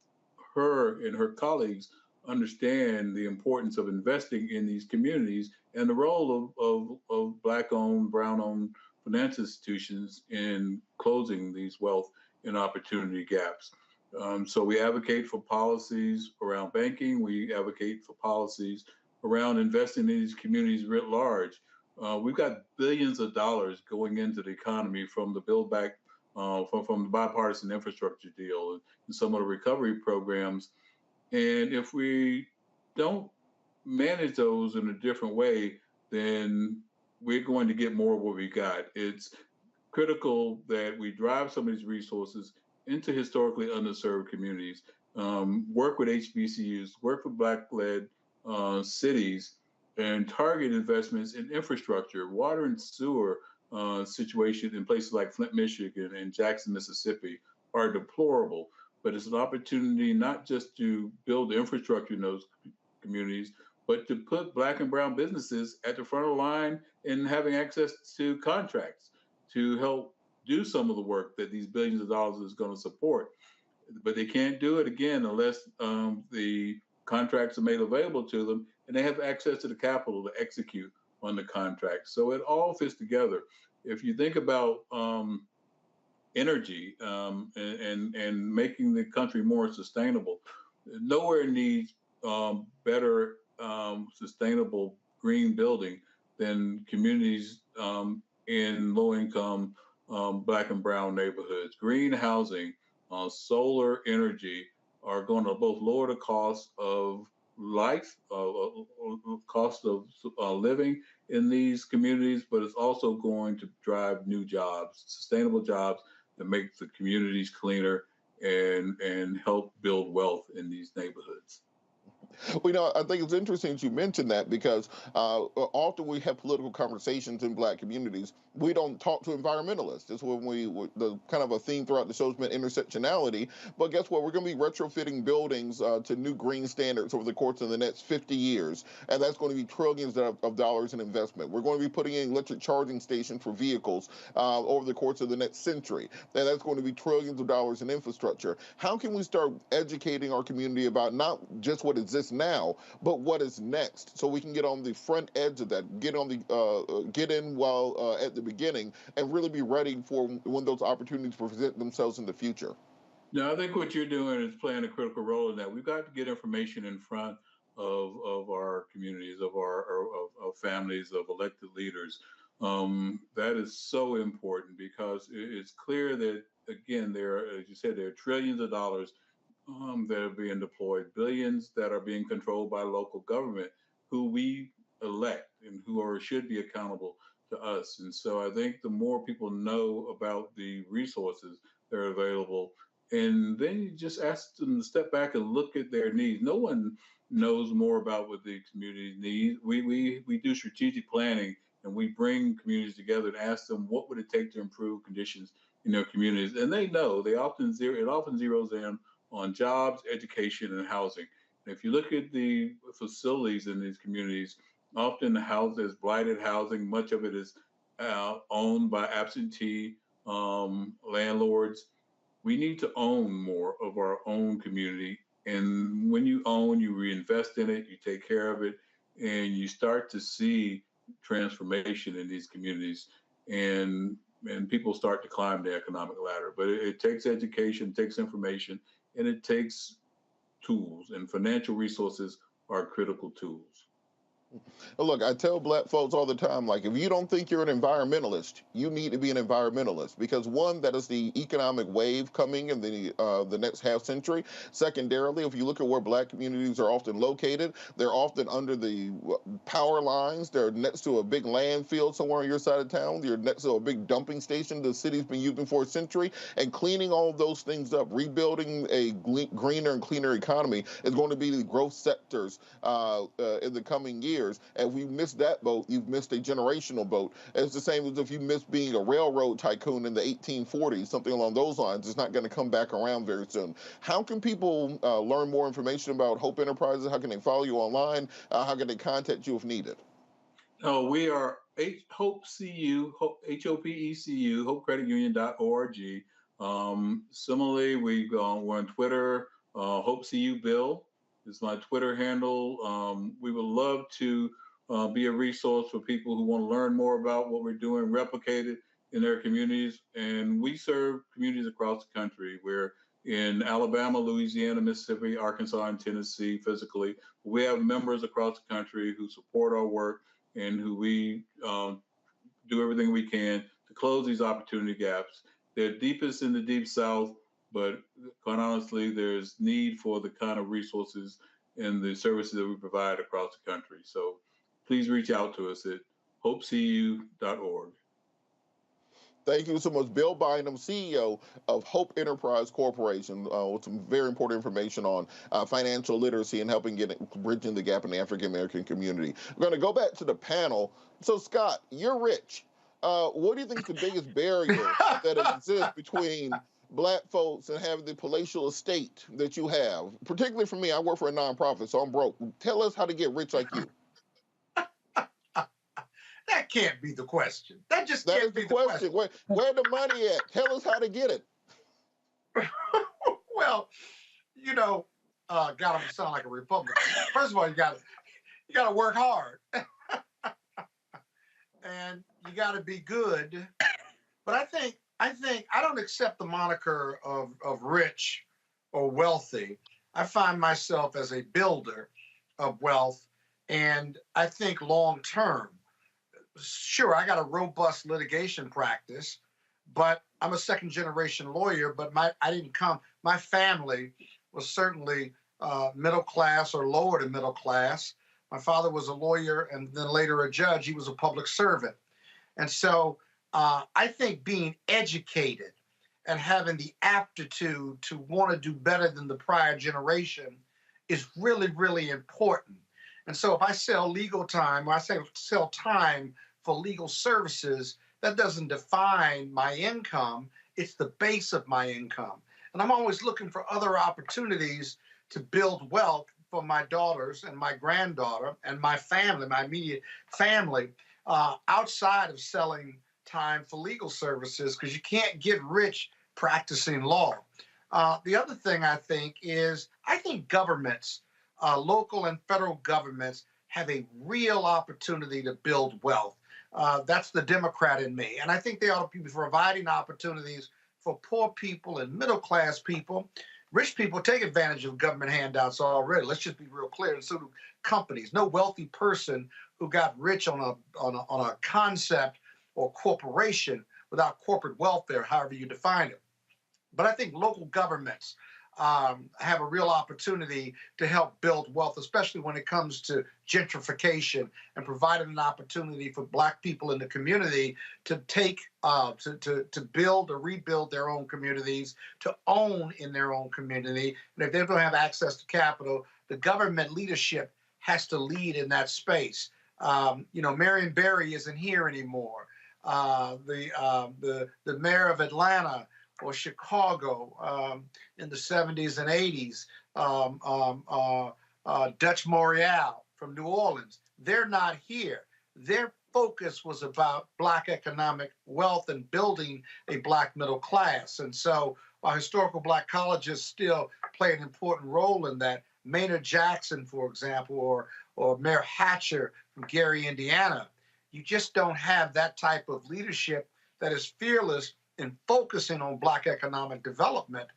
[SPEAKER 24] her and her colleagues understand the importance of investing in these communities and the role of Black-owned, Brown-owned financial institutions in closing these wealth and opportunity gaps. So we advocate for policies around banking. We advocate for policies around investing in these communities writ large. We've got billions of dollars going into the economy from the Build Back, from the bipartisan infrastructure deal and some of the recovery programs. And if we don't manage those in a different way, then we're going to get more of what we got. It's critical that we drive some of these resources into historically underserved communities, work with HBCUs, work with Black-led cities, and target investments in infrastructure, water and sewer situations in places like Flint, Michigan, and Jackson, Mississippi are deplorable. But it's an opportunity not just to build infrastructure in those communities, but to put Black and brown businesses at the front of the line and having access to contracts to help do some of the work that these billions of dollars is going to support. But they can't do it again unless the contracts are made available to them and they have access to the capital to execute on the contract. So it all fits together. If you think about energy and making the country more sustainable, nowhere needs better sustainable green building than communities in low-income Black and brown neighborhoods. Green housing, solar energy are going to both lower the cost of life, cost of living in these communities, but it's also going to drive new jobs, sustainable jobs that make the communities cleaner and help build wealth in these neighborhoods.
[SPEAKER 12] Well, I think it's interesting that you mentioned that because often we have political conversations in Black communities. We don't talk to environmentalists. It's when the kind of a theme throughout the show has been intersectionality. But guess what? We're going to be retrofitting buildings to new green standards over the course of the next 50 years. And that's going to be trillions of dollars in investment. We're going to be putting in electric charging stations for vehicles over the course of the next century. And that's going to be trillions of dollars in infrastructure. How can we start educating our community about not just what exists now, but what is next, so we can get on the front edge of that, get in while at the beginning, and really be ready for when those opportunities present themselves in the future?
[SPEAKER 24] No, I think what you're doing is playing a critical role in that. We've got to get information in front of our communities, of of families, of elected leaders. That is so important because it's clear that, again, as you said, there are trillions of dollars that are being deployed, billions that are being controlled by local government, who we elect and who should be accountable to us. And so I think the more people know about the resources that are available, and then you just ask them to step back and look at their needs. No one knows more about what the community needs. We do strategic planning, and we bring communities together and ask them what would it take to improve conditions in their communities. And they know it often zeroes in on jobs, education, and housing. And if you look at the facilities in these communities, often there's blighted housing. Much of it is owned by absentee landlords. We need to own more of our own community. And when you own, you reinvest in it, you take care of it, and you start to see transformation in these communities. And people start to climb the economic ladder. But it takes education, it takes information, and it takes tools, and financial resources are critical tools.
[SPEAKER 12] Look, I tell Black folks all the time, like, if you don't think you're an environmentalist, you need to be an environmentalist, because one, that is the economic wave coming in the next half century. Secondarily, if you look at where Black communities are often located, they're often under the power lines. They're next to a big landfill somewhere on your side of town. You're next to a big dumping station the city's been using for a century. And cleaning all of those things up, rebuilding a greener and cleaner economy is going to be the growth sectors in the coming years. years. And if you missed that boat, you've missed a generational boat. It's the same as if you missed being a railroad tycoon in the 1840s, something along those lines. It's not going to come back around very soon. How can people learn more information about Hope Enterprises? How can they follow you online? How can they contact you if needed?
[SPEAKER 24] Oh, we are Hope CU, HOPECU, HopeCreditUnion.org. Similarly, we're on Twitter. Hope CU Bill is my Twitter handle. We would love to be a resource for people who want to learn more about what we're doing, replicate it in their communities. And we serve communities across the country. We're in Alabama, Louisiana, Mississippi, Arkansas, and Tennessee physically. We have members across the country who support our work and who we do everything we can to close these opportunity gaps. They're deepest in the Deep South, but quite honestly, there's need for the kind of resources and the services that we provide across the country. So please reach out to us at hopecu.org.
[SPEAKER 12] Thank you so much, Bill Bynum, CEO of Hope Enterprise Corporation, with some very important information on financial literacy and helping bridging the gap in the African American community. We're going to go back to the panel. So, Scott, you're rich. What do you think is the biggest barrier that exists between Black folks and having the palatial estate that you have? Particularly for me, I work for a nonprofit, so I'm broke. Tell us how to get rich like you.
[SPEAKER 14] That can't be the question. That can't be the question.
[SPEAKER 12] Where the money at? Tell us how to get it.
[SPEAKER 14] Well, God, I'm gonna sound like a Republican. First of all, you gotta work hard, and you gotta be good. But I think I don't accept the moniker of rich or wealthy. I find myself as a builder of wealth, and I think long term. Sure, I got a robust litigation practice, but I'm a second generation lawyer, but my family was certainly middle class or lower to middle class. My father was a lawyer and then later a judge. He was a public servant. And so I think being educated and having the aptitude to want to do better than the prior generation is really, really important. And so if I sell legal time, or I sell time for legal services, that doesn't define my income. It's the base of my income. And I'm always looking for other opportunities to build wealth for my daughters and my granddaughter and my family, my immediate family, outside of selling time for legal services, because you can't get rich practicing law. The other thing I think governments, local and federal governments, have a real opportunity to build wealth. That's the Democrat in me. And I think they ought to be providing opportunities for poor people and middle-class people. Rich people take advantage of government handouts already. Let's just be real clear. And so do companies. No wealthy person who got rich on a concept or corporation without corporate welfare, however you define it. But I think local governments have a real opportunity to help build wealth, especially when it comes to gentrification and providing an opportunity for Black people in the community to to build or rebuild their own communities, to own in their own community. And if they don't have access to capital, the government leadership has to lead in that space. Marion Barry isn't here anymore. The mayor of Atlanta or Chicago in the 70s and 80s, Dutch Morial from New Orleans, they're not here. Their focus was about Black economic wealth and building a Black middle class. And so our historical Black colleges still play an important role in that. Maynard Jackson, for example, or Mayor Hatcher from Gary, Indiana. You just don't have that type of leadership that is fearless in focusing on Black economic development.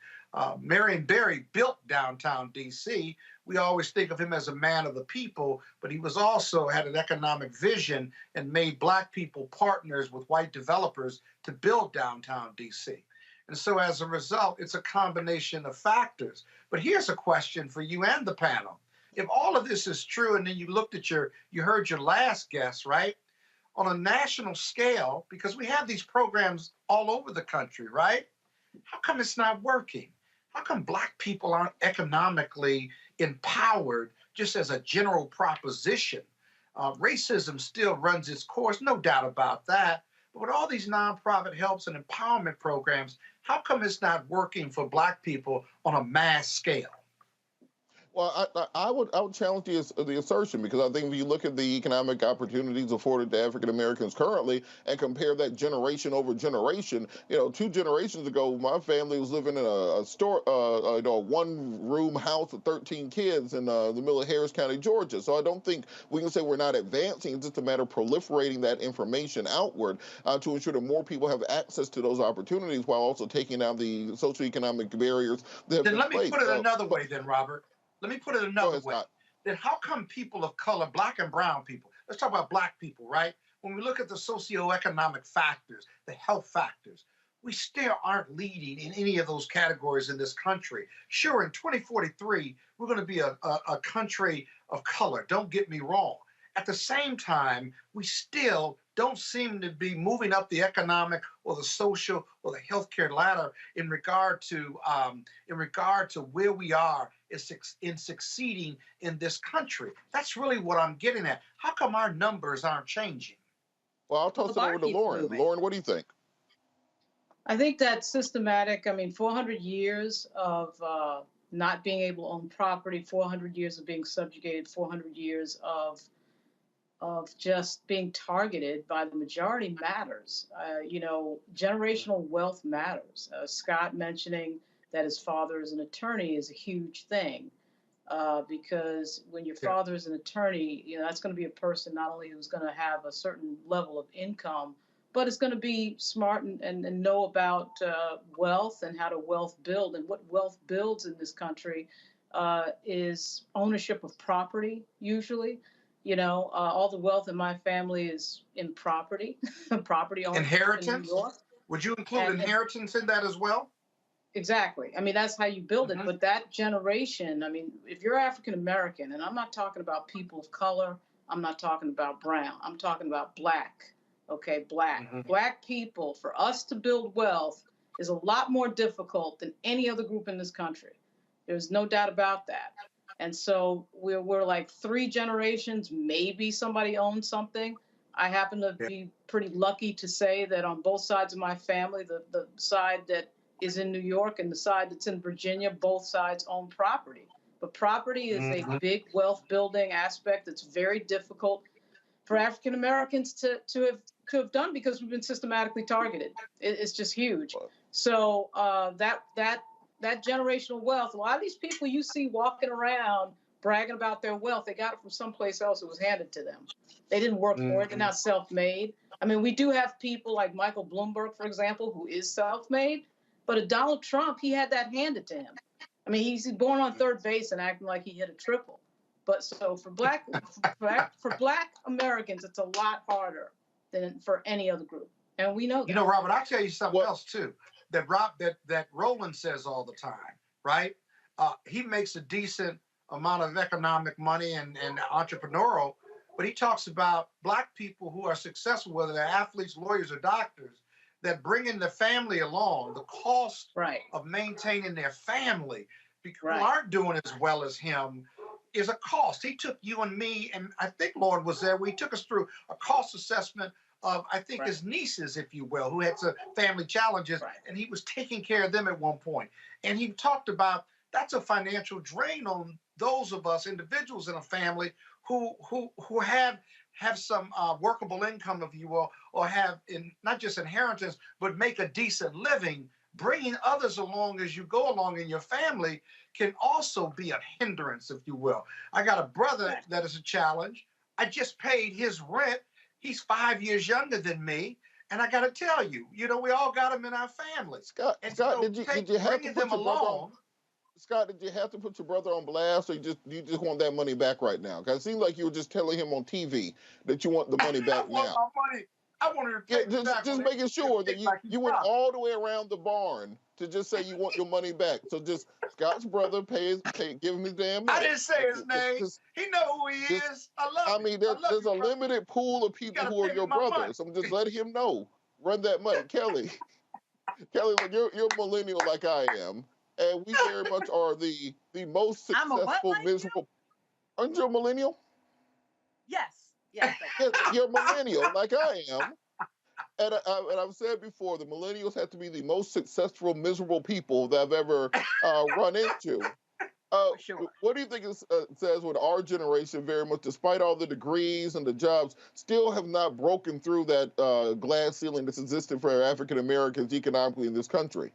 [SPEAKER 14] Marion Barry built downtown D.C. We always think of him as a man of the people, but he was also had an economic vision and made Black people partners with white developers to build downtown D.C. And so as a result, it's a combination of factors. But here's a question for you and the panel. If all of this is true, and then you heard your last guest, right? On a national scale, because we have these programs all over the country, right? How come it's not working? How come Black people aren't economically empowered just as a general proposition? Racism still runs its course, no doubt about that. But with all these nonprofit helps and empowerment programs, how come it's not working for Black people on a mass scale?
[SPEAKER 12] Well, I would challenge the assertion, because I think if you look at the economic opportunities afforded to African Americans currently and compare that generation over generation, 2 generations ago, my family was living in a one-room house with 13 kids in the middle of Harris County, Georgia. So I don't think we can say we're not advancing. It's just a matter of proliferating that information outward to ensure that more people have access to those opportunities while also taking down the socioeconomic barriers that have
[SPEAKER 14] Then
[SPEAKER 12] been
[SPEAKER 14] let me
[SPEAKER 12] placed.
[SPEAKER 14] put it another way, then, Robert. Let me put it another way.
[SPEAKER 12] Scott.
[SPEAKER 14] Then how come people of color, Black and brown people, let's talk about Black people, right? When we look at the socioeconomic factors, the health factors, we still aren't leading in any of those categories in this country. Sure, in 2043, we're going to be a country of color. Don't get me wrong. At the same time, we still don't seem to be moving up the economic or the social or the healthcare ladder in regard to where we are in succeeding in this country. That's really what I'm getting at. How come our numbers aren't changing?
[SPEAKER 12] Well, I'll toss it over to Lauren. Lauren, what do you think?
[SPEAKER 13] I think that's systematic. 400 years of not being able to own property, 400 years of being subjugated, 400 years of just being targeted by the majority matters. Generational wealth matters. Scott mentioning that his father is an attorney is a huge thing, because when your father is an attorney, that's going to be a person not only who's going to have a certain level of income, but is going to be smart and know about wealth and how to wealth build. And what wealth builds in this country is ownership of property, usually. All the wealth in my family is in property, property ownership
[SPEAKER 14] Inheritance?
[SPEAKER 13] in New York.
[SPEAKER 14] Would you include inheritance in that as well?
[SPEAKER 13] Exactly. That's how you build it. But that generation, if you're African American, and I'm not talking about people of color, I'm not talking about brown, I'm talking about Black. Okay, Black. Black people, for us to build wealth is a lot more difficult than any other group in this country. There's no doubt about that. And so we're like 3 generations, maybe somebody owns something. I happen to be pretty lucky to say that on both sides of my family, the side that is in New York and the side that's in Virginia, both sides own property. But property is a big wealth building aspect that's very difficult for African Americans to have done, because we've been systematically targeted. It's just huge. So that generational wealth, a lot of these people you see walking around bragging about their wealth, they got it from someplace else. It was handed to them. They didn't work for it. They're not self-made. We do have people like Michael Bloomberg, for example, who is self-made, but Donald Trump, he had that handed to him. He's born on third base and acting like he hit a triple. But so for Black Americans, it's a lot harder than for any other group, and we know that.
[SPEAKER 14] Robert, I'll tell you something else too. That Roland says all the time, right? He makes a decent amount of economic money and entrepreneurial, but he talks about Black people who are successful, whether they're athletes, lawyers, or doctors, that bringing the family along, the cost of maintaining their family, because who aren't doing as well as him, is a cost. He took you and me, and I think Lord was there, he took us through a cost assessment of, I think, his nieces, if you will, who had some family challenges, and he was taking care of them at one point. And he talked about that's a financial drain on those of us, individuals in a family who have some workable income, if you will, or have not just inheritance, but make a decent living. Bringing others along as you go along in your family can also be a hindrance, if you will. I got a brother that is a challenge. I just paid his rent. He's 5 years younger than me. And I got to tell you, we all got him in our family.
[SPEAKER 12] Scott, did you have to put your brother on? Scott, did you have to put your brother on blast, or you just want that money back right now? Because it seemed like you were just telling him on TV that you want the money back now.
[SPEAKER 14] I wanted to take it back.
[SPEAKER 12] Just making sure that you went all the way around the barn to just say you want your money back. So just Scott's brother give him his damn money.
[SPEAKER 14] I didn't say his name. He know who he is. I love him.
[SPEAKER 12] There's a limited pool of people who are your brothers. So just let him know. Run that money. Kelly, look, you're a millennial like I am. And we very much are the most successful, miserable. Aren't you a millennial?
[SPEAKER 15] Yes. Yes.
[SPEAKER 12] You're a millennial, like I am. And I've said before, the millennials have to be the most successful, miserable people that I've ever run into.
[SPEAKER 15] Sure.
[SPEAKER 12] What do you think it says when our generation, very much, despite all the degrees and the jobs, still have not broken through that glass ceiling that's existed for African Americans economically in this country?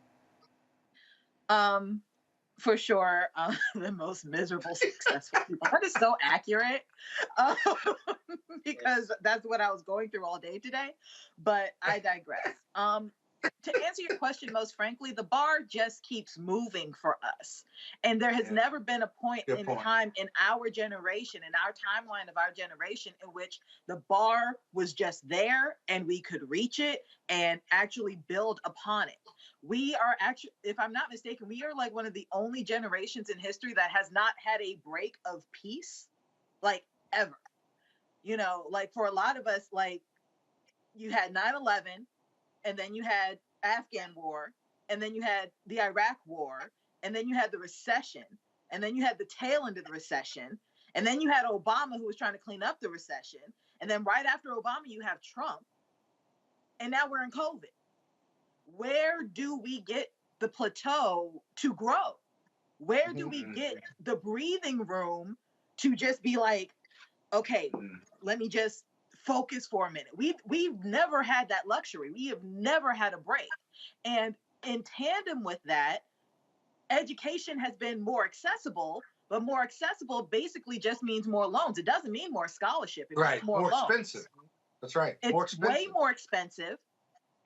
[SPEAKER 15] For sure, the most miserable, successful people. That is so accurate, um, because that's what I was going through all day today. But I digress. To answer your question, most frankly, the bar just keeps moving for us. And there has never been a point in time in our generation, in our timeline of our generation, in which the bar was just there and we could reach it and actually build upon it. We are actually, if I'm not mistaken, we are like one of the only generations in history that has not had a break of peace, like ever. You know, like for a lot of us, like you had 9/11, and then you had Afghan war, and then you had the Iraq war, and then you had the recession, and then you had the tail end of the recession, and then you had Obama who was trying to clean up the recession, and then right after Obama you have Trump, and now we're in COVID. Where do we get the plateau to grow? Where do we get the breathing room to just be like, okay, let me just focus for a minute? We've never had that luxury. We have never had a break. And in tandem with that, education has been more accessible, but more accessible basically just means more loans. It doesn't mean more scholarship. It means more loans.
[SPEAKER 14] Expensive. That's right.
[SPEAKER 15] It's
[SPEAKER 14] More expensive.
[SPEAKER 15] way more expensive.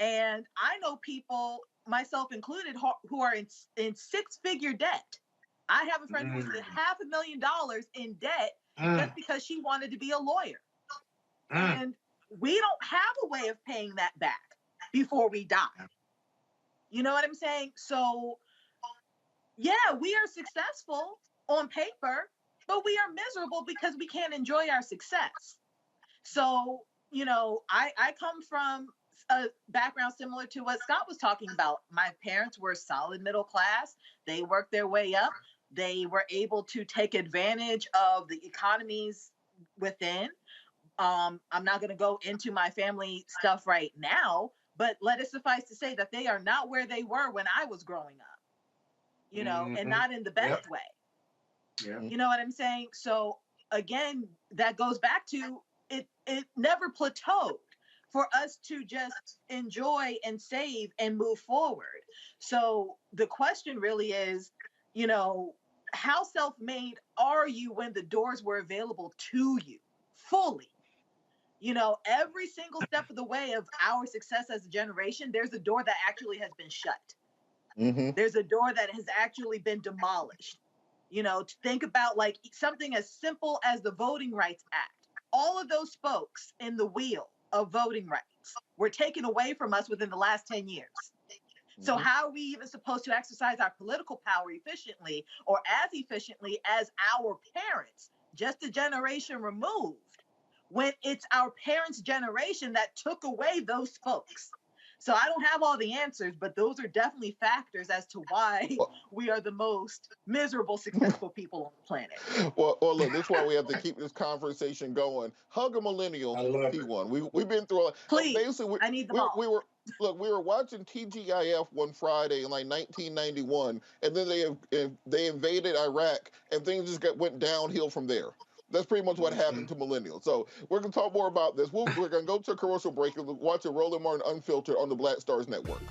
[SPEAKER 15] And I know people, myself included, who are in six-figure debt. I have a friend who's in $500,000 in debt just because she wanted to be a lawyer. And we don't have a way of paying that back before we die. You know what I'm saying? So, yeah, we are successful on paper, but we are miserable because we can't enjoy our success. So, you know, I come from a background similar to what Scott was talking about. My parents were solid middle class. They worked their way up. They were able to take advantage of the economies within. I'm not going to go into my family stuff right now, but let it suffice to say that they are not where they were when I was growing up, you know, and not in the best way.
[SPEAKER 14] Yeah.
[SPEAKER 15] You know what I'm saying? So again, that goes back to it never plateaued for us to just enjoy and save and move forward. So the question really is, you know, how self-made are you when the doors were available to you fully? You know, every single step of the way of our success as a generation, there's a door that actually has been shut. There's a door that has actually been demolished. You know, to think about like something as simple as the Voting Rights Act. All of those spokes in the wheel of voting rights were taken away from us within the last 10 years. So how are we even supposed to exercise our political power efficiently or as efficiently as our parents, just a generation removed, when it's our parents' generation that took away those spokes? So I don't have all the answers, but those are definitely factors as to why we are the most miserable, successful people on the planet.
[SPEAKER 12] Well, look, this is why we have to keep this conversation going. Hug a millennial, P1. We've been through.
[SPEAKER 15] Please,
[SPEAKER 12] basically,
[SPEAKER 15] I need them all.
[SPEAKER 12] We were watching TGIF one Friday in like 1991, and then they invaded Iraq, and things just went downhill from there. That's pretty much what happened to millennials. So we're going to talk more about this. We're going to go to a commercial break and watch a Roland Martin Unfiltered on the Black Stars Network.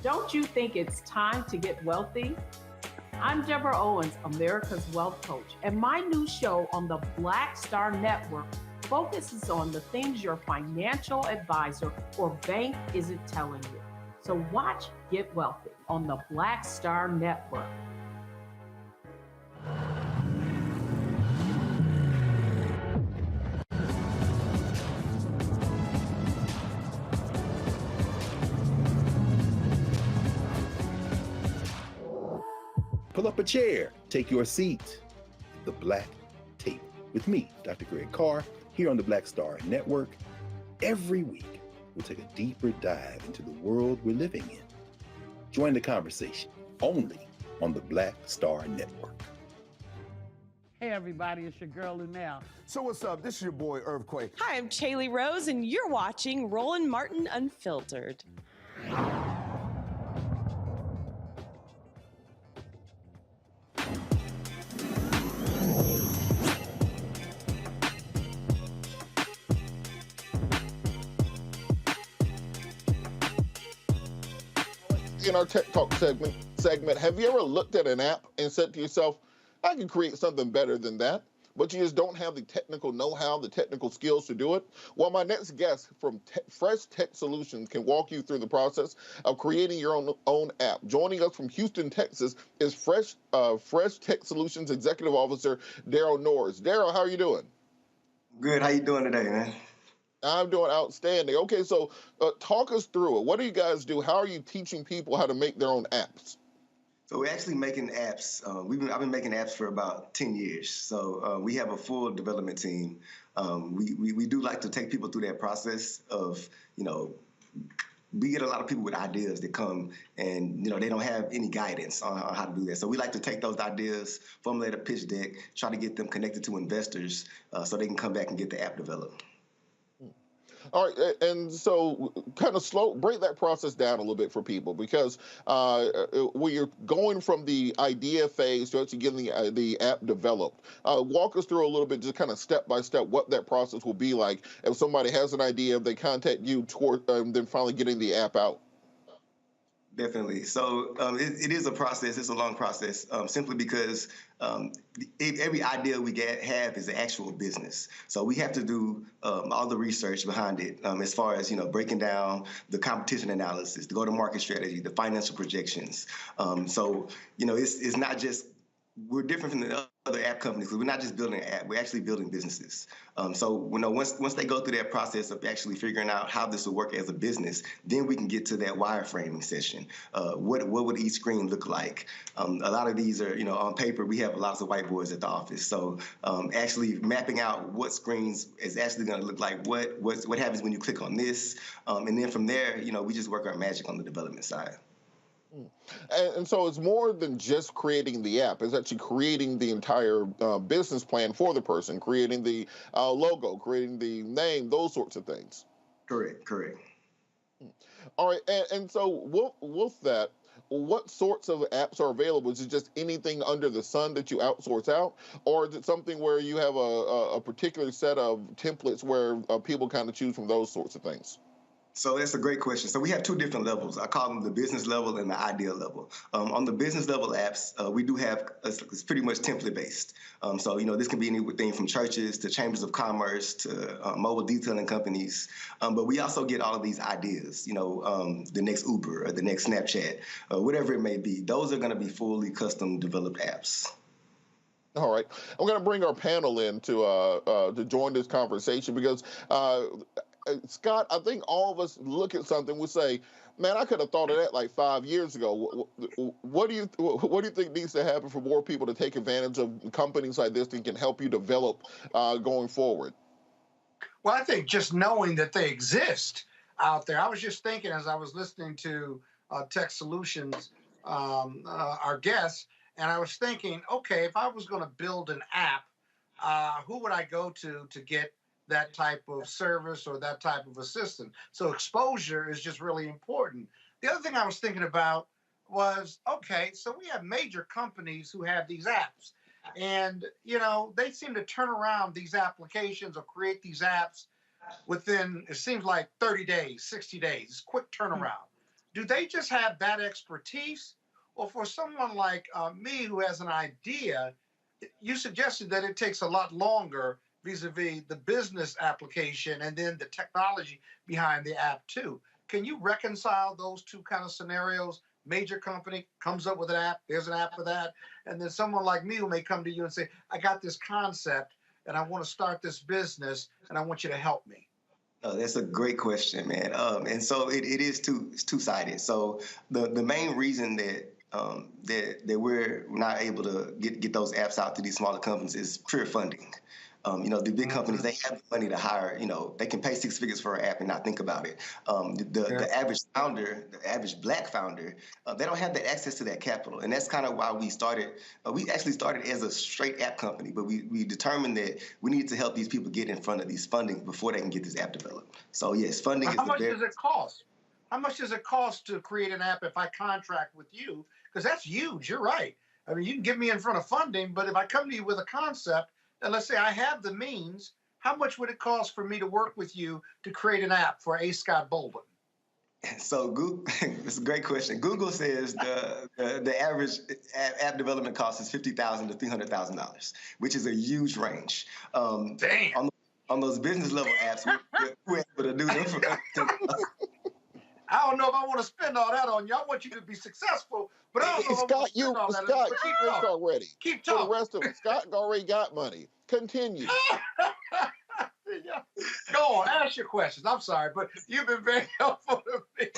[SPEAKER 8] Don't you think it's time to get wealthy? I'm Deborah Owens, America's Wealth Coach, and my new show on the Black Star Network focuses on the things your financial advisor or bank isn't telling you. So watch Get Wealthy on the Black Star Network.
[SPEAKER 18] Pull up a chair, take your seat. The Black Tape with me, Dr. Greg Carr, here on the Black Star Network. Every week, we'll take a deeper dive into the world we're living in. Join the conversation only on the Black Star Network.
[SPEAKER 3] Hey everybody, it's your girl Lunel.
[SPEAKER 4] So what's up? This is your boy Earthquake.
[SPEAKER 5] Hi, I'm Chaley Rose, and you're watching Roland Martin Unfiltered.
[SPEAKER 12] In our Tech Talk segment, have you ever looked at an app and said to yourself, I can create something better than that, but you just don't have the technical know-how, the technical skills to do it? Well, my next guest from Fresh Tech Solutions can walk you through the process of creating your own app. Joining us from Houston, Texas is Fresh Tech Solutions Executive Officer Daryl Norris. Daryl, how are you doing?
[SPEAKER 7] Good. How you doing today, man?
[SPEAKER 12] I'm doing outstanding. Okay, so talk us through it. What do you guys do? How are you teaching people how to make their own apps?
[SPEAKER 7] So we're actually making apps. I've been making apps for about 10 years. So we have a full development team. We do like to take people through that process of, we get a lot of people with ideas that come and, they don't have any guidance on how to do that. So we like to take those ideas, formulate a pitch deck, try to get them connected to investors so they can come back and get the app developed.
[SPEAKER 12] All right, and so kind of break that process down a little bit for people, because when you're going from the idea phase to actually getting the app developed, walk us through a little bit, just kind of step by step, what that process will be like if somebody has an idea, if they contact you toward then finally getting the app out.
[SPEAKER 7] Definitely. So it is a process. It's a long process, simply because every idea we have is an actual business. So we have to do all the research behind it, as far as breaking down the competition analysis, the go-to-market strategy, the financial projections. So it's not just. We're different from the other app companies because we're not just building an app, we're actually building businesses. So once they go through that process of actually figuring out how this will work as a business, then we can get to that wireframing session. What would each screen look like? A lot of these are, on paper, we have lots of whiteboards at the office. So actually mapping out what screens is actually going to look like, what happens when you click on this. And then from there, we just work our magic on the development side.
[SPEAKER 12] And so it's more than just creating the app. It's actually creating the entire business plan for the person, creating the logo, creating the name, those sorts of things.
[SPEAKER 7] Correct.
[SPEAKER 12] All right, and so with that, what sorts of apps are available? Is it just anything under the sun that you outsource out? Or is it something where you have a particular set of templates where people kind of choose from those sorts of things?
[SPEAKER 7] So that's a great question. So we have two different levels. I call them the business level and the idea level. On the business level apps, we do have, it's pretty much template based. So, this can be anything from churches to chambers of commerce to mobile detailing companies. But we also get all of these ideas, the next Uber or the next Snapchat, whatever it may be. Those are going to be fully custom developed apps.
[SPEAKER 12] All right. I'm going to bring our panel in to join this conversation because Scott, I think all of us look at something, we say, man, I could have thought of that like 5 years ago. What do you think needs to happen for more people to take advantage of companies like this that can help you develop going forward?
[SPEAKER 14] Well, I think just knowing that they exist out there. I was just thinking as I was listening to Tech Solutions, our guests, and I was thinking, okay, if I was going to build an app, who would I go to get that type of service or that type of assistance? So exposure is just really important. The other thing I was thinking about was, okay, so we have major companies who have these apps, and they seem to turn around these applications or create these apps within, it seems like 30 days, 60 days, quick turnaround. do they just have that expertise? Or for someone like me who has an idea, you suggested that it takes a lot longer vis-a-vis the business application and then the technology behind the app too. Can you reconcile those two kind of scenarios? Major company comes up with an app, there's an app for that. And then someone like me who may come to you and say, I got this concept and I want to start this business and I want you to help me.
[SPEAKER 7] Oh, that's a great question, man. And so it is two-sided. So the main reason that that we're not able to get those apps out to these smaller companies is pure funding. The big companies, they have the money to hire, they can pay six figures for an app and not think about it. The average founder, the average Black founder, they don't have the access to that capital. And that's kind of why we started. We actually started as a straight app company, but we determined that we needed to help these people get in front of these funding before they can get this app developed. So yes, funding is
[SPEAKER 14] How much does it cost? How much does it cost to create an app if I contract with you? Because that's huge. You're right. I mean, you can get me in front of funding, but if I come to you with a concept, and let's say I have the means, how much would it cost for me to work with you to create an app for A. Scott Bolden?
[SPEAKER 7] So Google, it's a great question. Google says the average app development cost is $50,000 to $300,000, which is a huge range.
[SPEAKER 14] Damn.
[SPEAKER 7] On those business level apps, we're able to do them for
[SPEAKER 14] I don't know if I want to spend all that on you. I want you to be successful, but I don't know if I want to spend all that on you.
[SPEAKER 12] Scott,
[SPEAKER 14] But
[SPEAKER 12] keep rich already.
[SPEAKER 14] Keep
[SPEAKER 12] For
[SPEAKER 14] talking.
[SPEAKER 12] the rest of it, Scott already got money. Continue.
[SPEAKER 14] Go on, ask your questions. I'm sorry, but you've been very helpful to me.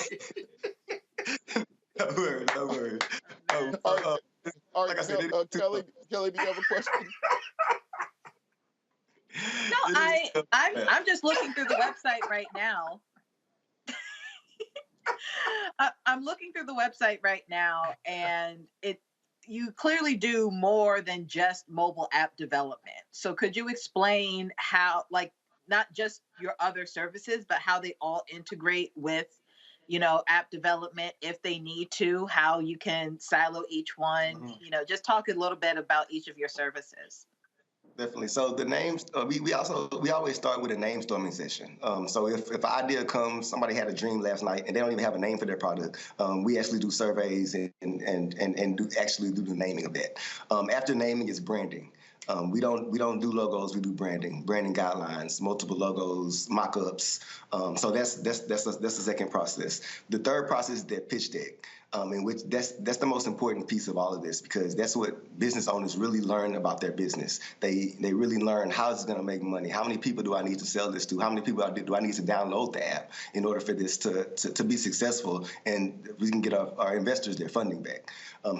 [SPEAKER 7] No worries.
[SPEAKER 12] All right, Kelly, do you have a question?
[SPEAKER 15] No, I'm just looking through the website right now. I'm looking through the website right now, and you clearly do more than just mobile app development. So could you explain how, like, not just your other services, but how they all integrate with, app development if they need to, how you can silo each one, just talk a little bit about each of your services.
[SPEAKER 7] Definitely. So the names, we always start with a name storming session. So if an idea comes, somebody had a dream last night and they don't even have a name for their product, we actually do surveys and do the naming of that. After naming is branding. We don't do logos. We do branding guidelines, multiple logos, mock-ups. So that's the second process. The third process is that pitch deck. In which that's the most important piece of all of this, because that's what business owners really learn about their business. They really learn how it's going to make money. How many people do I need to sell this to? How many people do I need to download the app in order for this to be successful, and we can get our investors their funding back.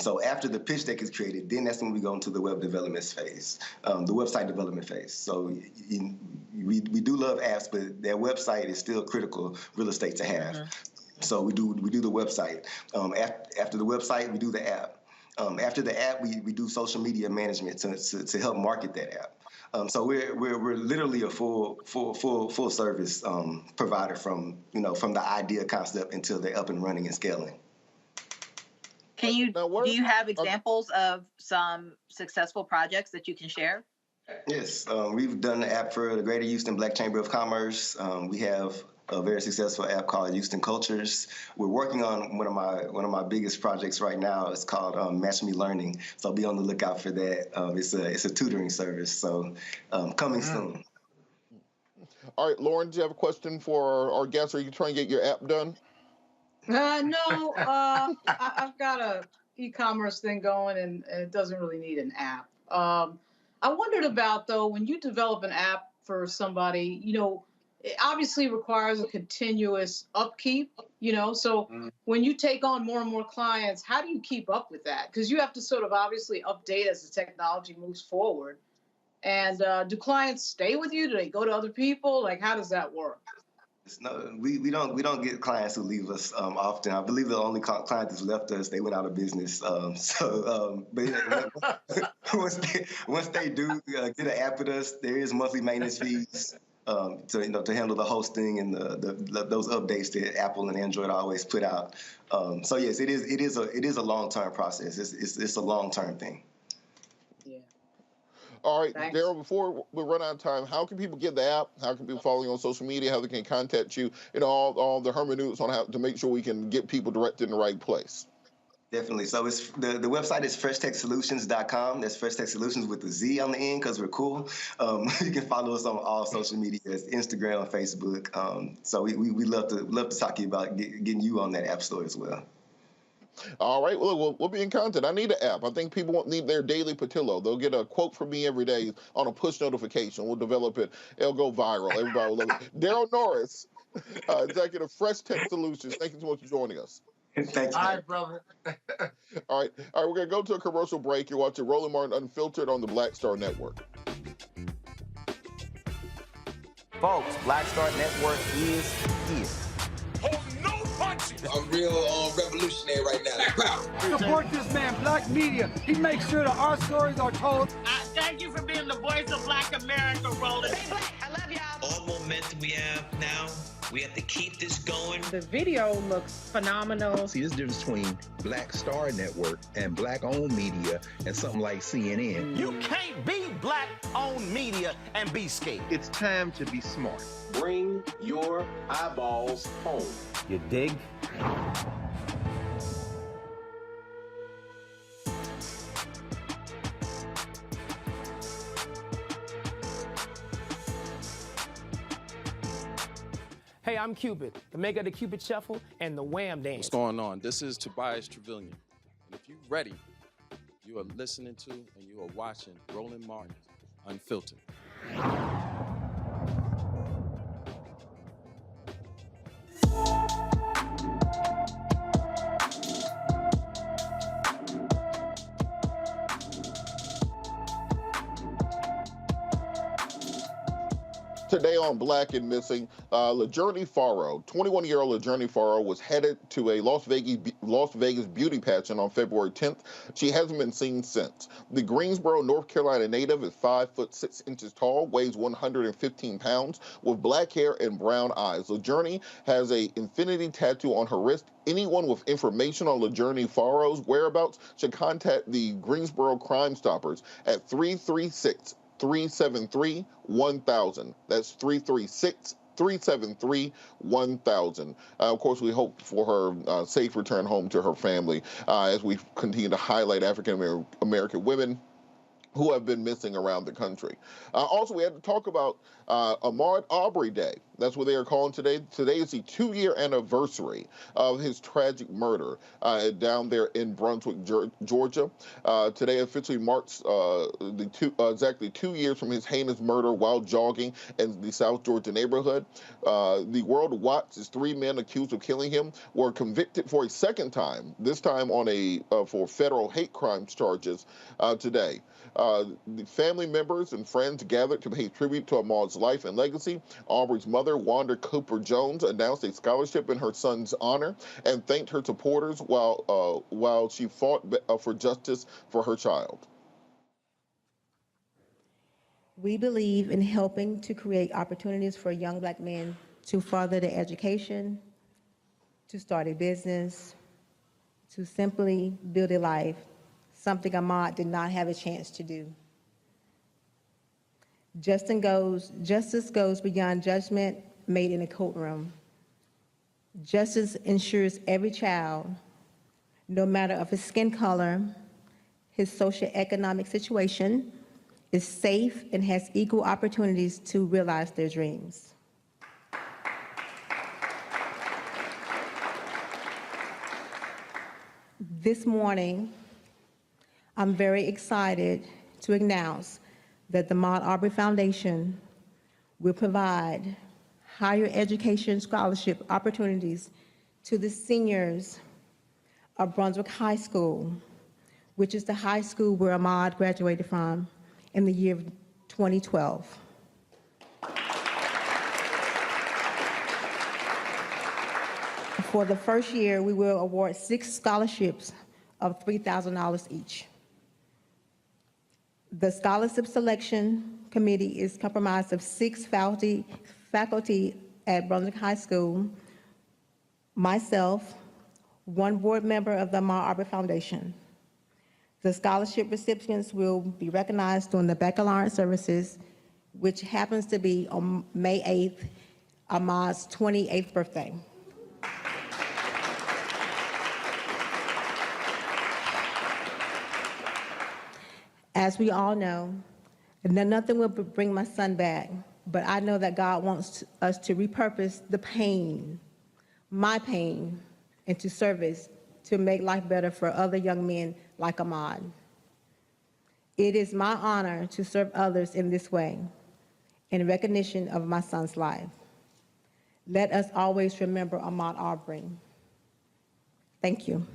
[SPEAKER 7] So after the pitch deck is created, then that's when we go into the web development phase, the website development phase. So we do love apps, but their website is still critical real estate to have. Mm-hmm. So we do the website. After the website, we do the app. After the app, we do social media management to help market that app. So we're literally a full service provider from the idea concept until they're up and running and scaling.
[SPEAKER 15] Do you have examples of some successful projects that you can share?
[SPEAKER 7] Yes, we've done the app for the Greater Houston Black Chamber of Commerce. We have a very successful app called Houston Cultures. We're working on one of my biggest projects right now. It's called Match Me Learning. So be on the lookout for that. It's a tutoring service. So coming soon.
[SPEAKER 12] All right, Lauren, do you have a question for our guest? Are you trying to get your app done?
[SPEAKER 13] No, I've got a e-commerce thing going, and it doesn't really need an app. I wondered about, though, when you develop an app for somebody, it obviously requires a continuous upkeep, so when you take on more and more clients, how do you keep up with that? Because you have to sort of obviously update as the technology moves forward. And do clients stay with you? Do they go to other people? Like, how does that work?
[SPEAKER 7] No, we don't get clients who leave us often. I believe the only client that's left us, they went out of business. But once they do get an app with us, there is monthly maintenance fees to handle the hosting and those updates that Apple and Android always put out. So yes, it is a long-term process. It's a long-term thing.
[SPEAKER 13] Yeah.
[SPEAKER 12] All right,
[SPEAKER 15] Thanks.
[SPEAKER 12] Daryl, before we run out of time, how can people get the app? How can people follow you on social media? How they can contact you? All the hermeneutics on how to make sure we can get people directed in the right place.
[SPEAKER 7] Definitely. So it's the website is freshtechsolutions.com. That's Fresh Tech Solutions with the Z on the end because we're cool. You can follow us on all social media, Instagram, Facebook. So we love to talk to you about getting you on that app store as well.
[SPEAKER 12] All right, well, we'll be in contact. I need an app. I think people won't need their daily Patillo. They'll get a quote from me every day on a push notification. We'll develop it. It'll go viral. Everybody will love it. Daryl Norris, Executive Fresh Tech Solutions. Thank you so much for joining us.
[SPEAKER 7] Thanks.
[SPEAKER 14] All right, brother.
[SPEAKER 12] All right, we're going to go to a commercial break. You're watching Roland Martin Unfiltered on the Black Star Network.
[SPEAKER 1] Folks, Black Star Network is here.
[SPEAKER 6] I'm real revolutionary right now.
[SPEAKER 9] Support this man, Black Media. He makes sure that our stories are told.
[SPEAKER 11] Thank you for being the voice of Black America, Roland.
[SPEAKER 25] Stay black. I love y'all.
[SPEAKER 6] All momentum we have now, we have to keep this going.
[SPEAKER 8] The video looks phenomenal.
[SPEAKER 1] See, there's a difference between Black Star Network and Black-owned media and something like CNN.
[SPEAKER 26] You can't be Black-owned media and be scared.
[SPEAKER 1] It's time to be smart.
[SPEAKER 6] Bring your eyeballs home.
[SPEAKER 1] You dig?
[SPEAKER 9] Hey, I'm Cupid, the maker of the Cupid Shuffle and the Wham Dance.
[SPEAKER 27] What's going on? This is Tobias Trevelyan. And if you're ready, you are listening to and you are watching Roland Martin Unfiltered.
[SPEAKER 12] Today on Black and Missing, LaJourney Farrow, 21-year-old LaJourney Farrow was headed to a Las Vegas beauty pageant on February 10th. She hasn't been seen since. The Greensboro, North Carolina native is 5 foot 6 inches tall, weighs 115 pounds, with black hair and brown eyes. LaJourney has an infinity tattoo on her wrist. Anyone with information on LaJourney Farrow's whereabouts should contact the Greensboro Crime Stoppers at 336-373-1000. That's 336-373-1000. Of course, we hope for her safe return home to her family as we continue to highlight African American women who have been missing around the country. Also, we had to talk about Ahmaud Arbery Day. That's what they are calling today. Today is the 2-year anniversary of his tragic murder down there in Brunswick, Georgia. Today officially marks exactly 2 years from his heinous murder while jogging in the South Georgia neighborhood. The world watched as 3 men accused of killing him were convicted for a second time, this time on for federal hate crimes charges today. The family members and friends gathered to pay tribute to Ahmaud's life and legacy. Arbery's mother, Wanda Cooper Jones, announced a scholarship in her son's honor and thanked her supporters while she fought for justice for her child.
[SPEAKER 28] We believe in helping to create opportunities for young Black men to further their education, to start a business, to simply build a life, something Ahmaud did not have a chance to do. Justice goes beyond judgment made in a courtroom. Justice ensures every child, no matter of his skin color, his socioeconomic situation, is safe and has equal opportunities to realize their dreams. This morning, I'm very excited to announce that the Ahmaud Arbery Foundation will provide higher education scholarship opportunities to the seniors of Brunswick High School, which is the high school where Ahmaud graduated from in the year of 2012. For the first year, we will award 6 scholarships of $3,000 each. The scholarship selection committee is comprised of 6 faculty at Brunswick High School, myself, 1 board member of the Ahmaud Arbery Foundation. The scholarship recipients will be recognized during the baccalaureate services, which happens to be on May 8th, Ahmaud's 28th birthday. As we all know, nothing will bring my son back, but I know that God wants us to repurpose the pain, my pain, into service to make life better for other young men like Ahmaud. It is my honor to serve others in this way, in recognition of my son's life. Let us always remember Ahmaud Arbery. Thank you.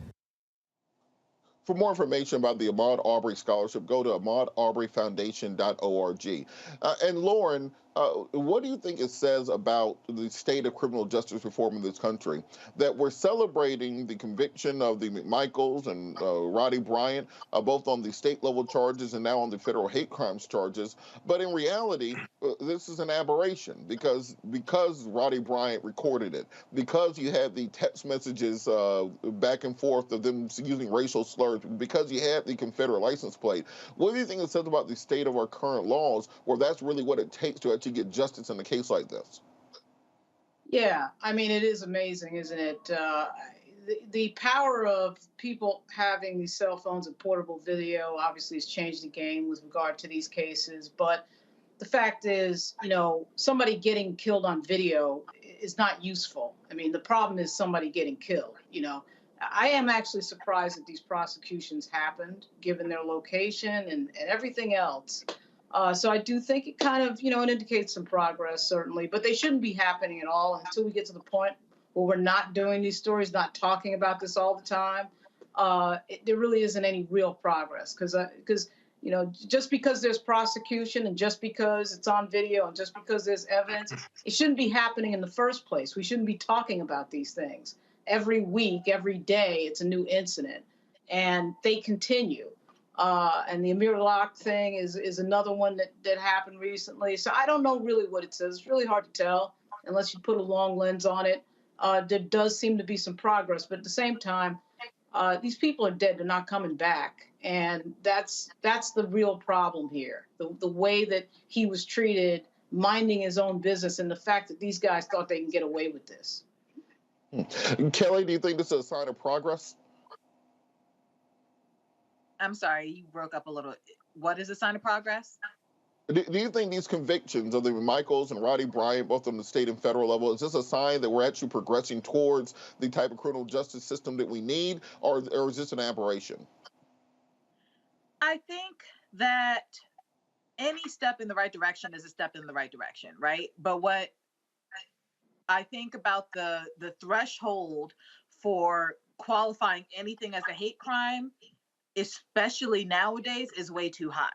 [SPEAKER 12] For more information about the Ahmaud Arbery Scholarship, go to ahmaudarberyfoundation.org. And Lauren, what do you think it says about the state of criminal justice reform in this country that we're celebrating the conviction of the McMichaels and Roddy Bryant, both on the state level charges and now on the federal hate crimes charges, but in reality, this is an aberration because Roddy Bryant recorded it, because you had the text messages back and forth of them using racial slurs, because you had the Confederate license plate. What do you think it says about the state of our current laws, where that's really what it takes to actually get justice in a case like this?
[SPEAKER 13] Yeah, I mean, it is amazing, isn't it? The power of people having these cell phones and portable video obviously has changed the game with regard to these cases. But the fact is, somebody getting killed on video is not useful. I mean, the problem is somebody getting killed. I am actually surprised that these prosecutions happened, given their location and everything else. So I do think it kind of, it indicates some progress, certainly, but they shouldn't be happening at all until we get to the point where we're not doing these stories, not talking about this all the time. There really isn't any real progress because just because there's prosecution and just because it's on video and just because there's evidence, it shouldn't be happening in the first place. We shouldn't be talking about these things. Every week, every day, it's a new incident, and they continue. And the Amir Locke thing is another one that happened recently. So I don't know really what it says. It's really hard to tell unless you put a long lens on it. There does seem to be some progress, but at the same time, these people are dead. They're not coming back. And that's the real problem here. The way that he was treated, minding his own business, and the fact that these guys thought they can get away with this.
[SPEAKER 12] Kelly, do you think this is a sign of progress?
[SPEAKER 15] I'm sorry, you broke up a little. What is a sign of progress?
[SPEAKER 12] Do you think these convictions of the Michaels and Roddy Bryant, both on the state and federal level, is this a sign that we're actually progressing towards the type of criminal justice system that we need, or is this an aberration?
[SPEAKER 15] I think that any step in the right direction is a step in the right direction, right? But what I think about the threshold for qualifying anything as a hate crime, especially nowadays, is way too high.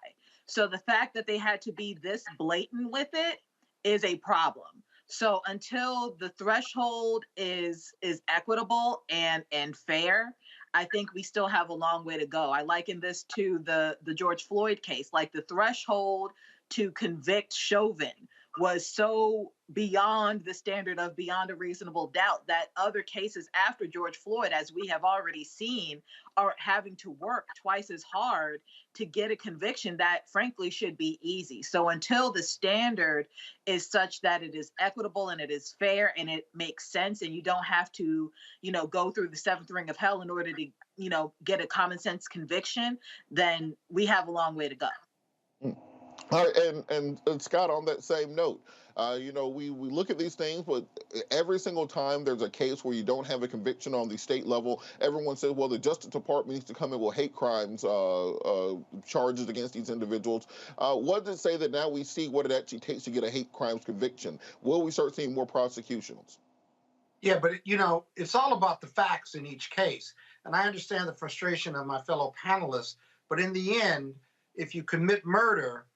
[SPEAKER 15] So the fact that they had to be this blatant with it is a problem. So until the threshold is equitable and fair, I think we still have a long way to go. I liken this to the George Floyd case. Like, the threshold to convict Chauvin was so beyond the standard of beyond a reasonable doubt that other cases after George Floyd, as we have already seen, are having to work twice as hard to get a conviction that frankly should be easy. So until the standard is such that it is equitable and it is fair and it makes sense, and you don't have to, go through the seventh ring of hell in order to, get a common sense conviction, then we have a long way to go.
[SPEAKER 12] All right, and Scott, on that same note, we look at these things, but every single time there's a case where you don't have a conviction on the state level, everyone says, well, the Justice Department needs to come in with hate crimes charges against these individuals. What does it say that now we see what it actually takes to get a hate crimes conviction? Will we start seeing more prosecutions?
[SPEAKER 14] Yeah, but it's all about the facts in each case. And I understand the frustration of my fellow panelists, but in the end, if you commit murder,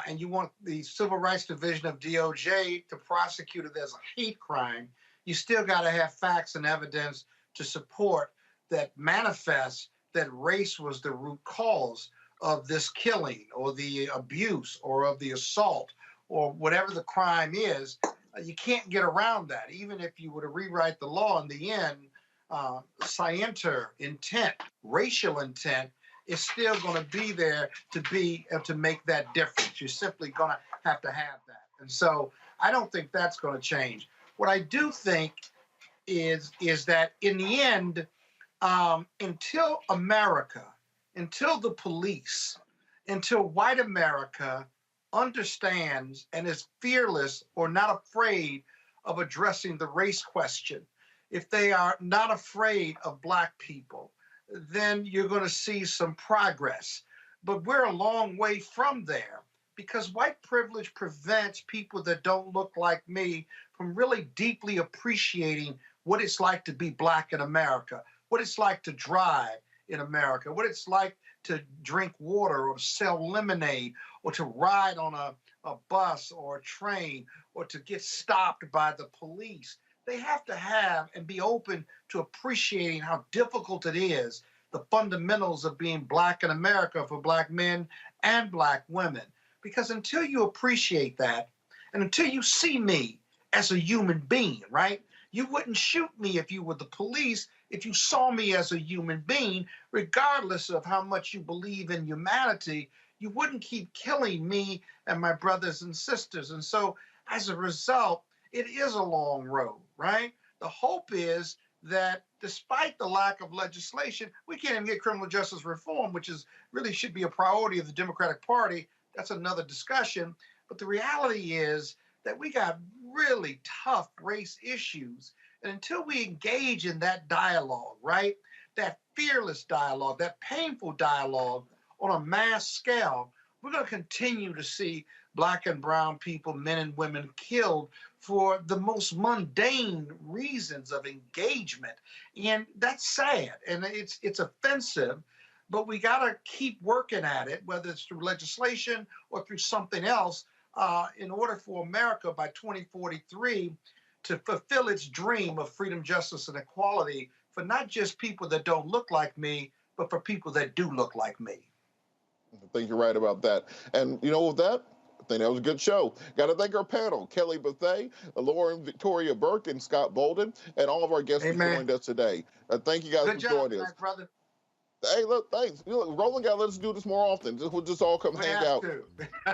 [SPEAKER 14] and you want the Civil Rights Division of DOJ to prosecute it as a hate crime, you still got to have facts and evidence to support that manifest that race was the root cause of this killing or the abuse or of the assault or whatever the crime is. You can't get around that. Even if you were to rewrite the law in the end, scienter, intent, racial intent is still going to be there to make that difference. You're simply going to have that. And so I don't think that's going to change. What I do think is that in the end, until the police, until white America understands and is fearless or not afraid of addressing the race question, if they are not afraid of Black people, then you're going to see some progress. But we're a long way from there because white privilege prevents people that don't look like me from really deeply appreciating what it's like to be Black in America, what it's like to drive in America, what it's like to drink water or to sell lemonade or to ride on a bus or a train or to get stopped by the police. They have to have and be open to appreciating how difficult it is, the fundamentals of being Black in America for Black men and Black women. Because until you appreciate that, and until you see me as a human being, right? You wouldn't shoot me if you were the police, if you saw me as a human being, regardless of how much you believe in humanity, you wouldn't keep killing me and my brothers and sisters. And so as a result, it is a long road, right? The hope is that despite the lack of legislation, we can't even get criminal justice reform, which is really should be a priority of the Democratic Party. That's another discussion. But the reality is that we got really tough race issues. And until we engage in that dialogue, right, that fearless dialogue, that painful dialogue on a mass scale, we're going to continue to see Black and brown people, men and women killed for the most mundane reasons of engagement. And that's sad and it's offensive, but we got to keep working at it, whether it's through legislation or through something else, in order for America by 2043 to fulfill its dream of freedom, justice, and equality for not just people that don't look like me, but for people that do look like me.
[SPEAKER 12] I think you're right about that. And you know, with that, I think that was a good show. Got to thank our panel, Kelly Bethea, Lauren Victoria Burke, and Scott Bolden, and all of our guests who joined us today. Thank you guys for joining us.
[SPEAKER 14] Brother.
[SPEAKER 12] Hey, look, thanks. Look, Roland got to let us do this more often. We'll just all come hang out.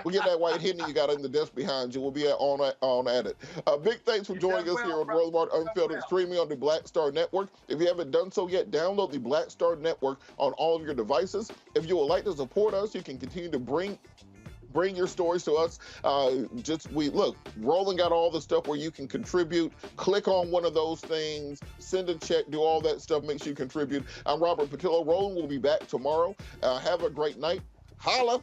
[SPEAKER 12] We'll get that white Henny you got in the desk behind you. We'll be on at it. Big thanks for joining us here on Roland Martin Unfiltered, streaming on the Black Star Network. If you haven't done so yet, download the Black Star Network on all of your devices. If you would like to support us, you can continue to bring your stories to us. Look, Roland got all the stuff where you can contribute. Click on one of those things, send a check, do all that stuff, make sure you contribute. I'm Robert Patillo. Roland will be back tomorrow. Have a great night. Holla.